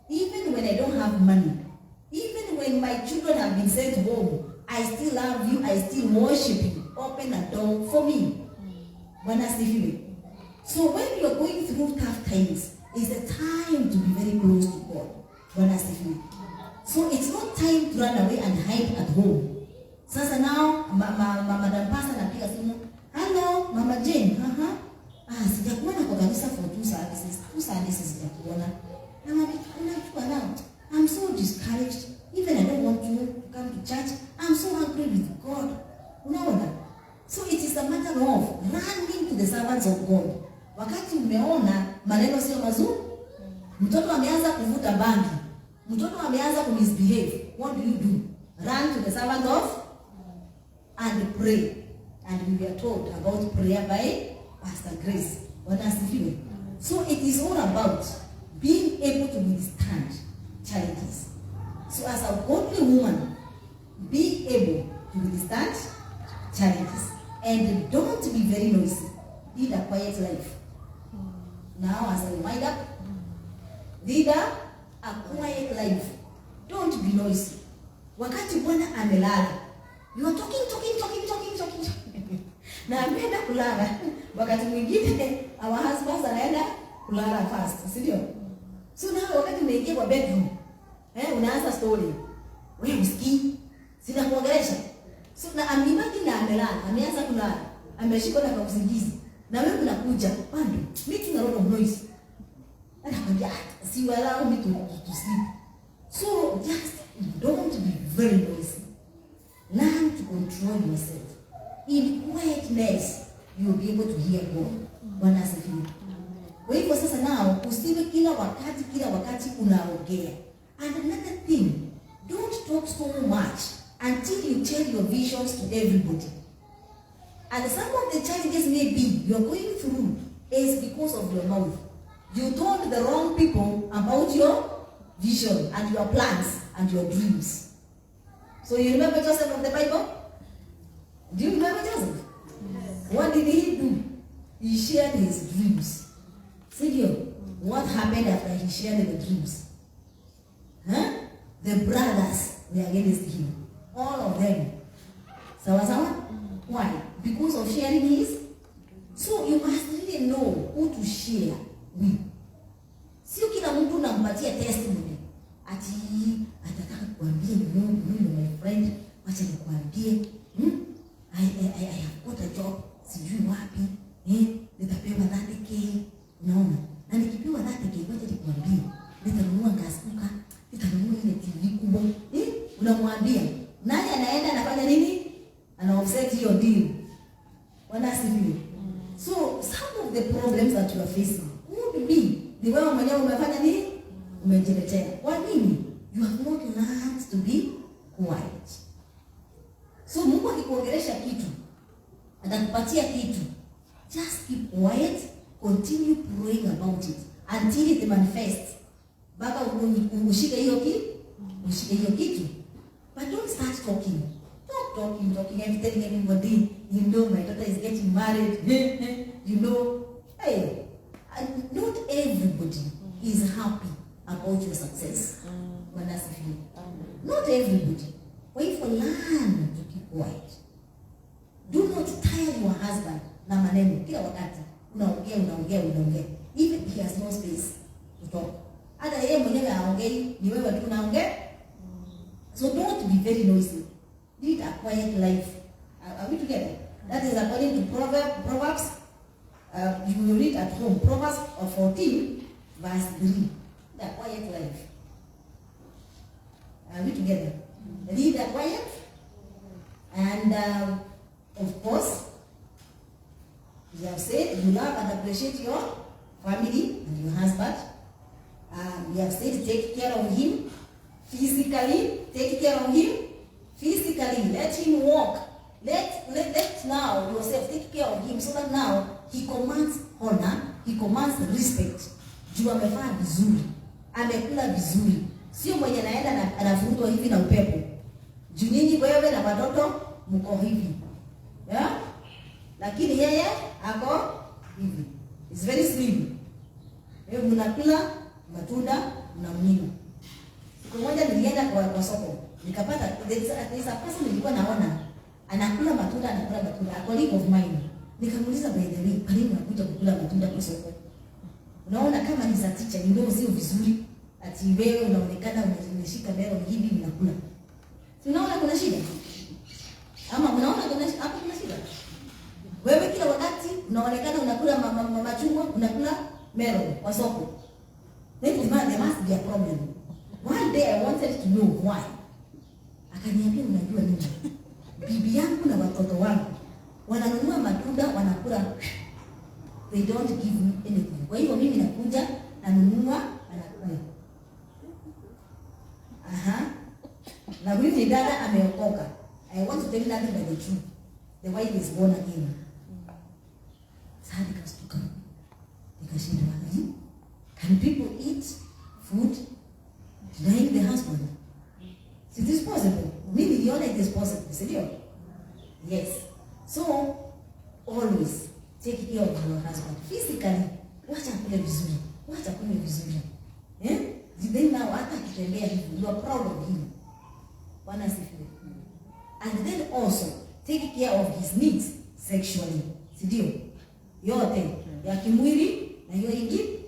Even when I don't have money. Even when my children have been sent home, I still love you. I still worship you. Open a door for me. So when you're going through tough times, it's the time to be very close to God. So it's not time to run away and hide at home. Sasa now, Madam Pastor napiga simu, hello, Mama Jane, sijakuona kwa kanisa for 2 services. 2 services sijakuona. I'm so discouraged. Even I don't want you to come to church. I'm so angry with God. So it is a matter of running to the servants of God. Wakati umeona maneno sio mazuri, mtoto ameanza kuvuta bangi, mtoto ameanza kumisbehave, what do? Run to the servant of and pray. And we are told about prayer by Pastor Grace. So it is all about being able to withstand challenges. So as a godly woman, be able to withstand challenges. And don't be very noisy. Lead a quiet life. Now as I wind up, lead a quiet life. Don't be noisy. Wakati Bwana amelala, you are talking. Na ameenda kulala. Wakati mwingine our husbands anaenda kulala first, si ndio? So na wakati umeingia kwa bedroom, unaanza story. Wewe usikii? Sina kuongelesha. So na amibaki na amelala, ameanza kulala, ameshikwa na usingizi. Na wewe unakuja, pande, making a lot of noise. Anakwambia, si allow me to sleep. So just don't be very noisy. Learn to control yourself. In quietness, you'll be able to hear God. Bwana asifiwe. Kwa hivyo sasa nao usiwe kila wakati unaongea. And another thing, don't talk so much until you tell your visions to everybody. And some of the challenges maybe you're going through is because of your mouth. You told the wrong people about your vision and your plans and your dreams. So you remember Joseph from the Bible? Do you remember Joseph? Yes. What did he do? He shared his dreams. See what happened after he shared the dreams? The brothers were against him. All of them. Sawa? Why? Because of sharing his. So you must really know who to share with. Sio kila mtu unampatia testimony. Ati atataka kuambia my friend, wacha nikwambie, I have got a job, sijui wapi, nitapewa 30k, unaona? Na nikipewa 30k, wacha nikwambie, nitanunua gas cooker, nitanunua ile TV kubwa. Unamwambia, nani anaenda anafanya nini? Ana offset hiyo deal. Wanasifiwe. So some of the problems that you are facing would be ni wewe mwenyewe umefanya nini? Umejiletea. Kwa nini? You have not learned to be quiet. So Mungu akikuongelesha kitu, atakupatia kitu, just keep quiet, continue praying about it until it manifests. Baka ushike hiyo kitu. But don't start talking. Talking, I'm telling everybody, my daughter is getting married, hey, not everybody is happy about your success. Not everybody. Wait for learn to keep quiet. Do not tire your husband na maneno kila wakati. Unaongea. Even he has no space to talk. Hata yeye mwenyewe haongei, ni wewe tu unaongea. So don't be very noisy. Lead a quiet life. Are we together? That is according to Proverbs. You will read at home. Proverbs 14, verse 3. The quiet life. Are we together? Lead a quiet. And of course, you have said you love and appreciate your family and your husband. You have said take care of him physically. Take care of him physically. Let him walk. Let now yourself take care of him so that now he commands honor, he commands respect. Juu amefanya vizuri, amekula vizuri. Sio mwenye anaenda anavurutwa hivi na upepo. Juu nyinyi wewe na watoto mko hivi. Yeah? Lakini yeye ako hivi. It's very slim. Wewe mnakula matunda mnamnina. Siku moja nilienda kwa soko. Nikapata there's a person nilikuwa naona anakula matunda. A colleague of mine. Nikamuuliza by the way, kwa nini unakuja kukula matunda kwa soko? Unaona kama ni za teacher, ndio sio vizuri. Ati wewe unaonekana umeshika mbele hivi unakula. Unaona kuna shida? Ama unaona kuna shida? Wewe kila wakati unaonekana unakula machungwa, unakula melon kwa soko. There must be a problem. One day I wanted to know why. Akaniambia unajua nini? Bibi yangu na watoto wangu wananunua matunda wanakula. They don't give me anything. Kwa hiyo mimi nakuja nanunua anakula. Na huyu dada ameokoka. I want to tell you nothing but the truth. The wife is born again. Sasa nikastuka. Nikashindwa hivi. Can people eat food denying the husband? Is this possible? Maybe the only it is possible. Is it? Yes. So always take care of your husband physically. Wacha kule vizuri. Wacha kule vizuri. Then now hata akitembea hivi, you are proud of him. Bwana asifiwe. And then also take care of his needs sexually. Sidio? Yote ya kimwili na hiyo ingine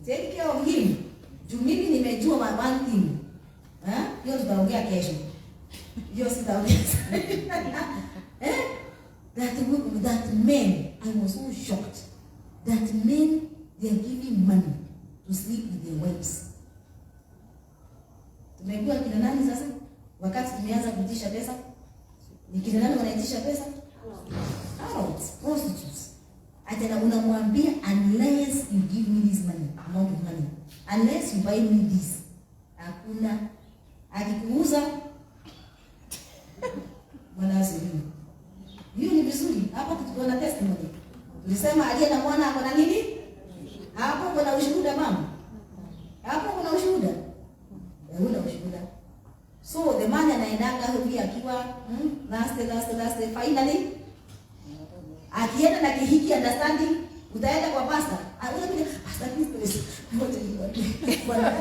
Take care of him. Juu mimi nimejua one thing. Hiyo tutaongea kesho. Hiyo sitaongea. That men, I was so shocked. That men, they are giving money to sleep with their wives. Tumejua kina nani sasa? Wakati tumeanza kuitisha pesa, ni kina nani wanaitisha pesa? Harlots, prostitutes. Atena unamwambia unless you give me this money, amount of money, unless you buy me this, hakuna. Akikuuza Bwana asifiwe. Hiyo ni vizuri. Hapo tukiona testimony. Tulisema aliye na mwana ako na nini? Hapo kuna ushuhuda mama. Hapo kuna ushuhuda. Kuna ushuhuda. So the man anaendanga hivi akiwa last finally akienda na kihiki understanding, utaenda kwa pastor. Anakuja pastor Kristo. Ngoja nikwambie. Bwana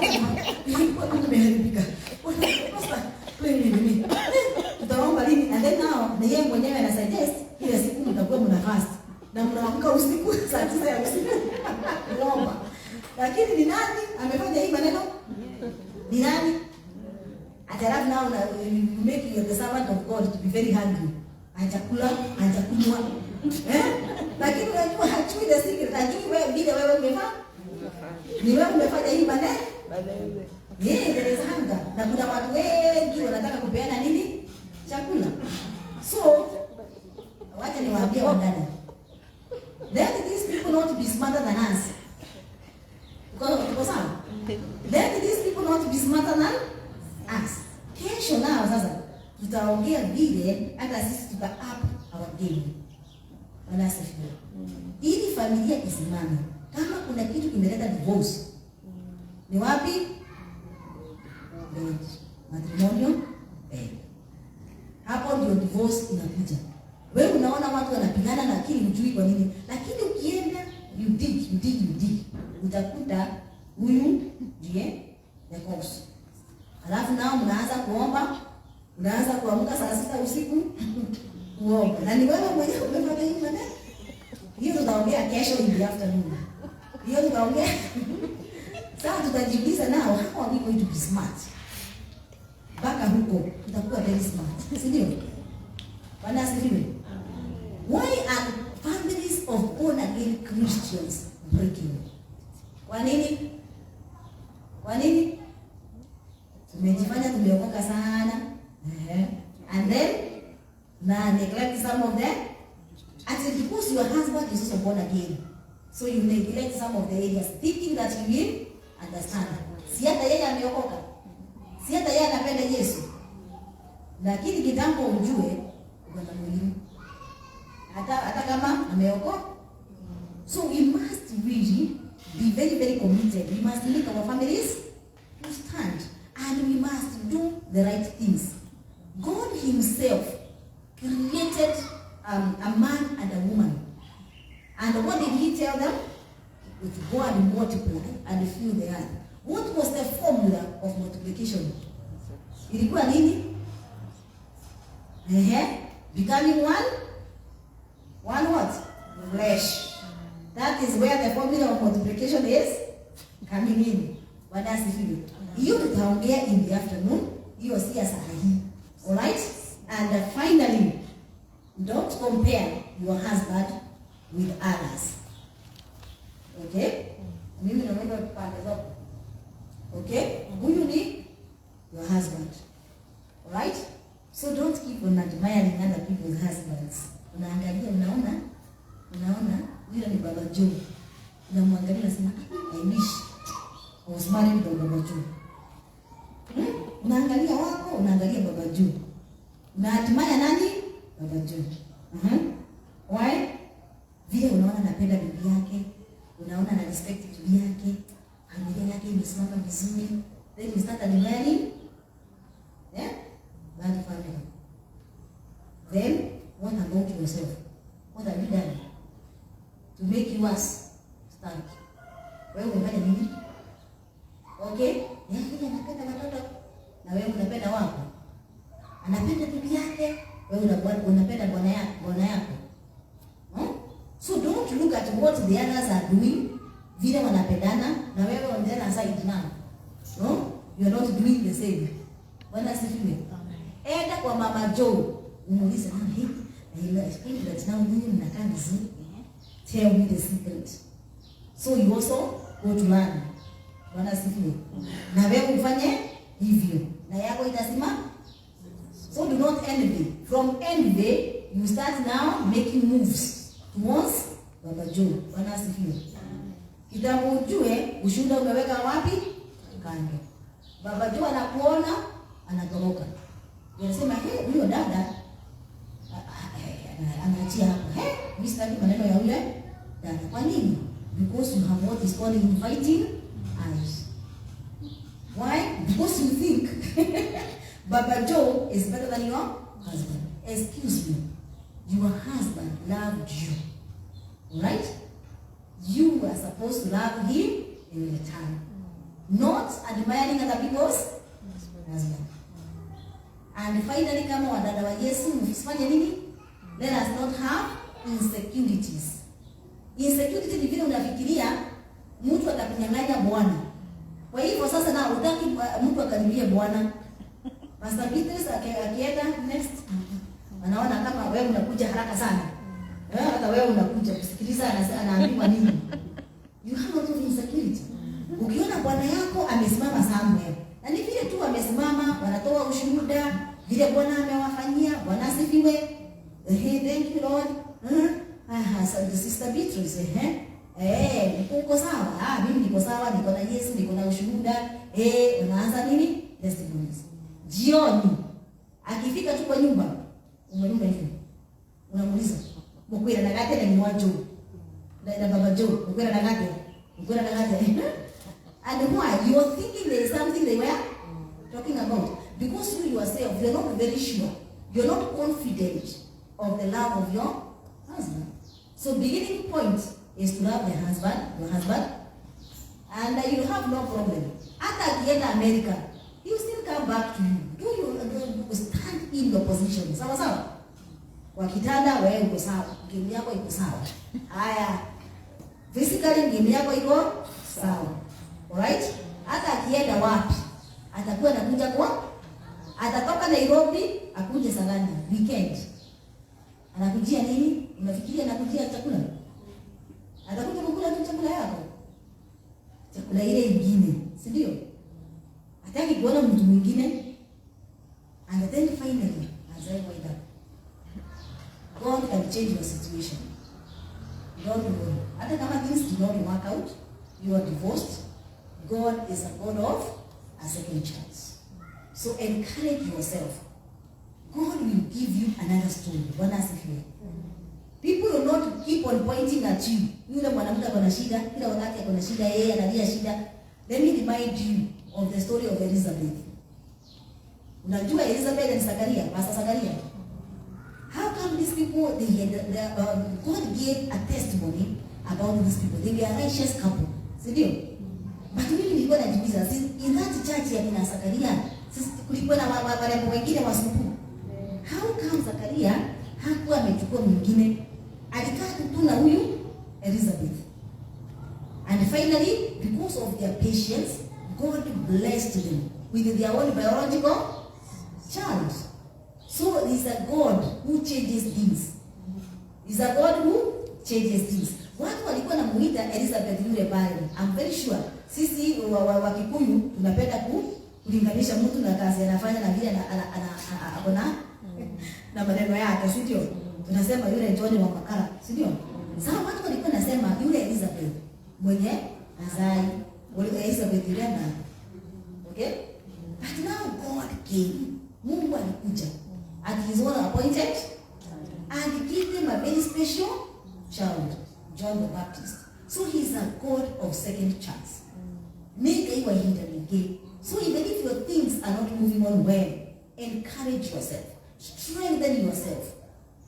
nilikuwa nimeharibika. Pastor mimi tutaomba lini? And then now ni yeye mwenyewe ana suggest ile siku mtakuwa mna fast na mnaamka usiku saa 9 ya usiku kuomba. Lakini ni nani amefanya hii maneno? Ni nani? Atarafu now na make you the servant of God to be very hungry. Anachakula, anachakunywa. Lakini unajua hajui the secret, hajui wewe vile wewe umefanya. Ni wewe umefanya hii maneno? There is hunger. Na kuna watu wengi wanataka kupeana nini? Chakula. So, wacha niwaambie wadada. Let these people not be smarter than us. Because let these people not be smarter than us. Kesho nao sasa tutaongea vile hata sisi tuta up our game. Bwana asifiwe. Ili familia isimame. Kama kuna kitu kimeleta divorce, ni wapi? Matrimonial bed. Hapo ndio divorce inakuja. Wewe unaona watu wanapigana lakini hujui kwa nini. Lakini ukienda you dig. Utakuta huyu ndiye the cause. Alafu nao mnaanza kuomba, unaanza kuamka saa 6 usiku kuomba. Na ni wewe mwenyewe umefanya hivi maneno. Hiyo tutaongea kesho in the afternoon. Hiyo tutaongea. Sasa tutajiuliza nao how are we going to be smart? Baka huko tutakuwa very smart. Si ndio? Bwana asifiwe. Why are families of born again Christians breaking? Kwa nini? Kwa nini? Tumejifanya tumeokoka sana. And then na neglect some of them. Actually, because your husband is also born again, so you neglect some of the areas, thinking that you will understand. Si hata yeye ameokoka. Si hata yeye anapenda Yesu. Lakini kitambo ujue kuna mwingine. Hata kama ameokoka. So we must really be very, very committed. We must make our families to stand. And we must do the right things. God himself created a man and a woman. And what did he tell them? Go and multiply and fill the earth. What was the formula of multiplication? Ilikuwa nini? Becoming one what? Flesh. That is where the formula of multiplication is coming in. Bwana asifiwe. Hiyo tutaongea in the afternoon. Hiyo si ya saa hii. Alright? And finally, don't compare your husband with others. Okay? Mimi naomba pande zote. Okay? Huyu ni your husband. Alright? So don't keep on admiring other people's husbands. Unaangalia, unaona, huyo ni Baba Joe. Unamwangalia unasema, I wish I was married to Baba Joe. Unaangalia wako, unaangalia Baba Joe. Unaadmire nani? Baba Joe. Why? Vile unaona anapenda bibi yake, unaona ana respect bibi yake, familia yake imesimama vizuri. Then you start admiring that family. Then what about yourself? What have you done to make yours stand? Wewe umefanya nini? Okay? Yeye anapenda watoto na wewe unapenda wako. Anapenda bibi yake, wewe unapenda bwana yako. So don't look at what the others are doing. vile wanapendana, na wewe on the other side now. No? You are not doing the same. Bwana asifiwe. Enda kwa Mama Joe, umuulize nani? I explained that now nyinyi mnakaa vizuri. Tell me the secret. So you also go to learn. Bwana asifiwe. Na wewe ufanye hivyo. Na yako itasimama. So do not envy. From envy, you start now making moves towards Baba Joe. Bwana asifiwe. Kitambo ujue ushuhuda umeweka wapi? Kando. Baba Joe anakuona, anatoroka. Unasema, huyo dada anaachia hapo. Mimi sitaki maneno ya yule dada. Kwa nini? Because you have what is called inviting eyes. Why? Because you think Baba Joe is better than your husband. Excuse me. Your husband loved you. Right? You were supposed to love him in return. Not admiring other people's husband. And finally, kama wadada wa Yesu, msifanye nini? Let us not have insecurities. Insecurity ni vile unafikiria mtu atakunyang'anya Bwana. Kwa hivyo sasa na utaki mtu akaribie Bwana. Pastor Petrus akienda next, anaona kama wewe unakuja haraka sana. Hata wewe unakuja kusikiliza anaambiwa nini? You have a lot of insecurity. Ukiona bwana yako amesimama somewhere, na ni vile tu amesimama, wanatoa ushuhuda vile Bwana amewafanyia. Bwana asifiwe. Thank you Lord. So Sister Beatrice, uko sawa? Mimi niko sawa, niko na Yesu, niko na ushuhuda. Unaanza nini? Testimonies. Jioni akifika tu kwa nyumba, umenyumba hivi. Unamuuliza, "Mkwira na gate na mwajo." Na Baba Joe, "Mkwira na gate." "Mkwira na gate." And why? You are thinking there is something they were talking about. Because you yourself, you are not very sure. You are not confident of the love of your husband. So beginning point is to love the husband, your husband, and you have no problem. Hata akienda America, he will still come back to you. Do you stand in your position? Sawa sawa. Kwa kitanda wewe uko sawa, game yako iko sawa. Haya. Physically game yako iko sawa. Alright? Hata akienda wapi, atakuwa anakuja kwa, atatoka Nairobi akuje Sagana weekend. Anakujia nini? Unafikiria anakujia chakula? Atakuja kukula tu chakula yako. Chakula ile nyingine, si ndio? Hataki kuona mtu mwingine. And then finally, as I wind up, God can change your situation. Don't worry. Hata kama things do not work out, you are divorced, God is a God of a second chance. So encourage yourself. God will give you another story. Bwana asifiwe. People will not keep on pointing at you. Yule mwanamke ana shida, kila wakati ana shida, yeye analia shida. Let me remind you of the story of Elizabeth. Unajua Elizabeth and Zachariah, Pastor Zachariah. How come these people, God gave a testimony about these people. They were a righteous couple. Sindio? But mimi nilikuwa najiuliza, in that church ya kina Zachariah, kulikuwa na warembo wengine wasupu. How come Zachariah hakuwa amechukua mwingine? Alikaa tu na huyu Elizabeth. And finally, because of their patience, God blessed them with their own biological child. So he's a God who changes things. He's a God who changes things. Watu walikuwa namuita Elizabeth yule pale. I'm very sure sisi wa Kikuyu tunapenda kulinganisha mtu na kazi anafanya na vile akona na maneno yake, si ndio? Tunasema yule John wa Makara, si ndio? Sasa watu walikuwa nasema yule Elizabeth mwenye azai, wale Elizabeth yule na. Okay? But now God came. Mungu alikuja. And his own appointed and gave them a very special child, John the Baptist. So he's a God of second chance. Make a way. So even if your things are not moving on well, encourage yourself. Strengthen yourself.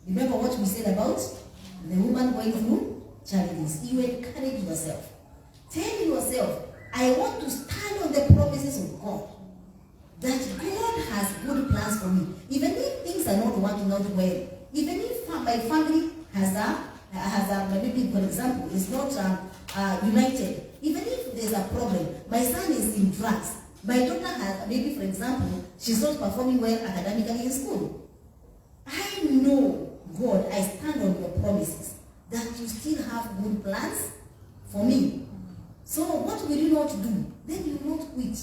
Remember what we said about the woman going through challenges. You encourage yourself. Tell yourself, I want to stand on the promises of God. That God has good plans for me. Even if things are not working out well, even if my family has a maybe, for example, is not united, Even if there's a problem, my son is in drugs. My daughter has, maybe for example, she's not performing well academically in school. I know, God, I stand on your promises that you still have good plans for me. So what will you not do? Then you will not quit.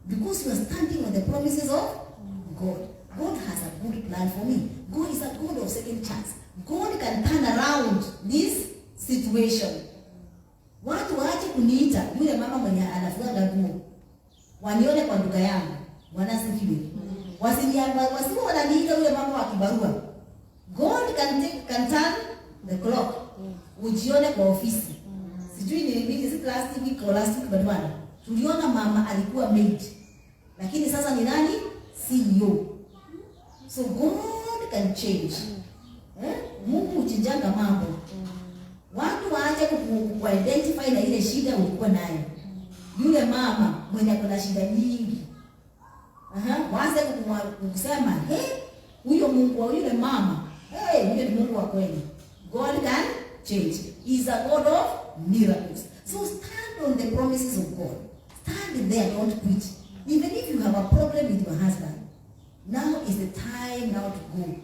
Because you are standing on the promises of God. God has a good plan for me. God is a God of second chance. God can turn around this situation. Watu waache kuniita yule mama mwenye anafunga nguo. Wanione kwa duka yangu. Wanasifiwe. Wasiwe wananiita yule mama wa kibarua. God can turn the clock. Ujione kwa ofisi. Sijui ni last week or last week badwana. Tuliona mama alikuwa maid. Lakini sasa ni nani? CEO. So God can change. Mungu uchinjanga mambo. Watu waache ku-identify na ile shida ulikuwa nayo. Yule mama mwenye kuna shida nyingi. Waanze kusema, huyo Mungu wa yule mama, huyo ni Mungu wa kweli. God can change. He is a God of miracles. So stand on the promises of God. Stand there, don't quit. Even if you have a problem with your husband, now is the time now to go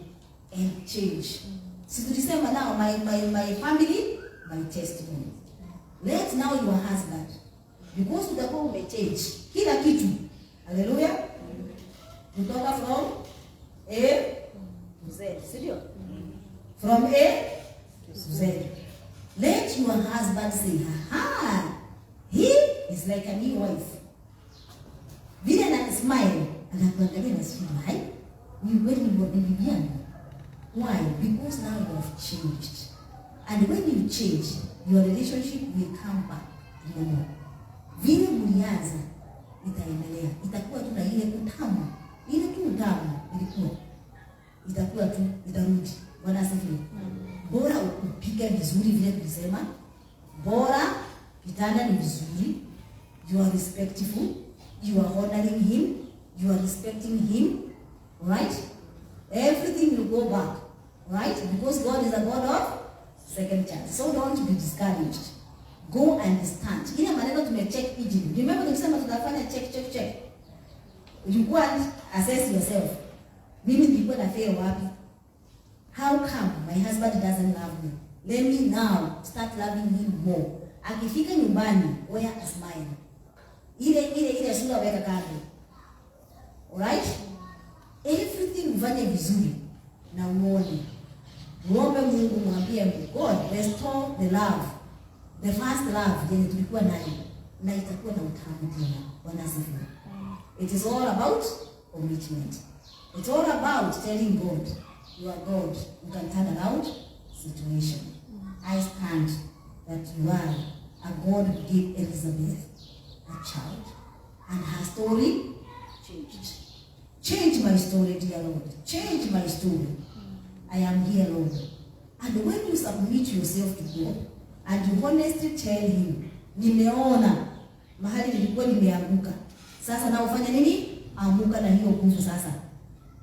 and change. Si tulisema now, my family, my testimony. Let now your husband, because utakuwa umechange kila kitu. Hallelujah. Kutoka from A to Z. Sio? From A to Z. Let your husband say, he is like a new wife. Vile na smile, anakuangalia na smile. You when you begin. Why? Because now you have changed. And when you change, your relationship will come back normal. Vile mlianza itaendelea. Itakuwa tu na ile utamu. Ile tu utamu ilikuwa. Itakuwa tu itarudi. Bwana asifiwe. Bora upige vizuri vile tulisema. Bora kitanda ni vizuri. You are respectful. You are honoring him. You are respecting him. Right? Everything will go back. Right? Because God is a God of second chance. So don't be discouraged. Go and stand. Ile maneno tumecheck Egypt. Remember tukisema tutafanya check. You go and assess yourself. Mimi nilikuwa na fail wapi? How come my husband doesn't love me? Let me now start loving him more. Akifika nyumbani, wear a smile. Ile sura weka kando. Alright? Everything ufanye vizuri na uone. Muombe Mungu, mwambie God, restore the love. The first love yenye tulikuwa nayo na itakuwa na utamu tena. Bwana asifiwe. It is all about commitment. It's all about telling God, you are God, you can turn around situation. I stand that you are a God who gave Elizabeth a child and her story changed. Change my story, dear Lord. Change my story. I am here, Lord. And when you submit yourself to God and you honestly tell him, nimeona mahali nilikuwa nimeanguka. Sasa na ufanya nini? Amuka na hiyo nguvu sasa.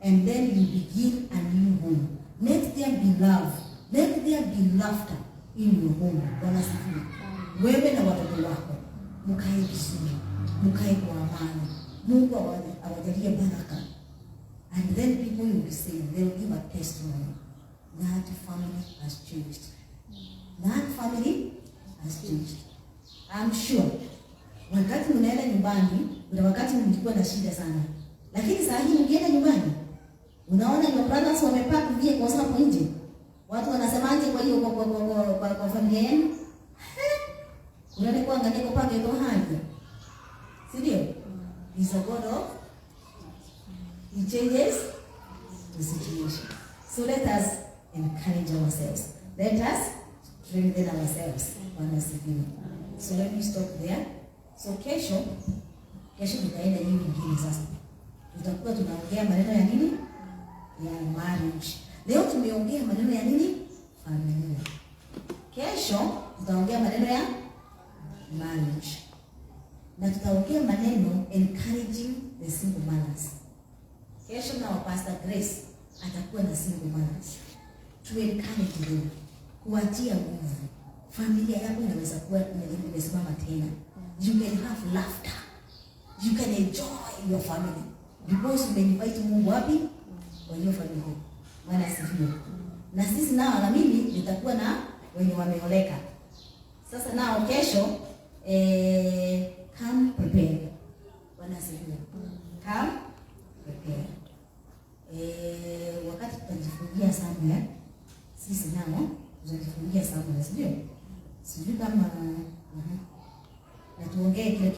And then you begin a new home. Let there be love. Let there be laughter in your home. Bwana asifiwe. Wewe na watoto wako mkae vizuri, mkae kwa amani. Mungu awajalie baraka. And then people will be saying, they will give a testimony. That family has changed. That family has changed. I'm sure. Wakati mnaenda nyumbani, kuna wakati mlikuwa na shida sana. Lakini saa hii mkienda nyumbani, unaona your brothers wamepack vehicles hapo nje. Watu wanasemaje kwa hiyo kwa familia yenu? Unaenda kuangalia kwa pake kwa haja. Si ndio? He's a God of, he changes the situation. So let us encourage ourselves. Let us strengthen ourselves. So let me stop there. So kesho tutaenda hii nyingine sasa. Tutakuwa tunaongea maneno ya nini? Ya marriage. Leo tumeongea maneno ya nini? Familia. Kesho tutaongea maneno ya marriage. Na tutaongea maneno encouraging the single mothers. Kesho na Pastor Grace atakuwa na single mothers. To encourage them, kuwatia nguvu. familia yako inaweza kuwa imesimama tena. You can have laughter. You can enjoy your family. Because umeinvite Mungu wapi? Kwa hiyo familia. Bwana asifiwe. Na sisi nao na mimi nitakuwa na wenye wameoleka. Sasa nao kesho come prepared. Bwana asifiwe. Come prepared. Wakati tutajifungia somewhere, sisi nao tutajifungia somewhere, sio? Sijui kama na tuongee kile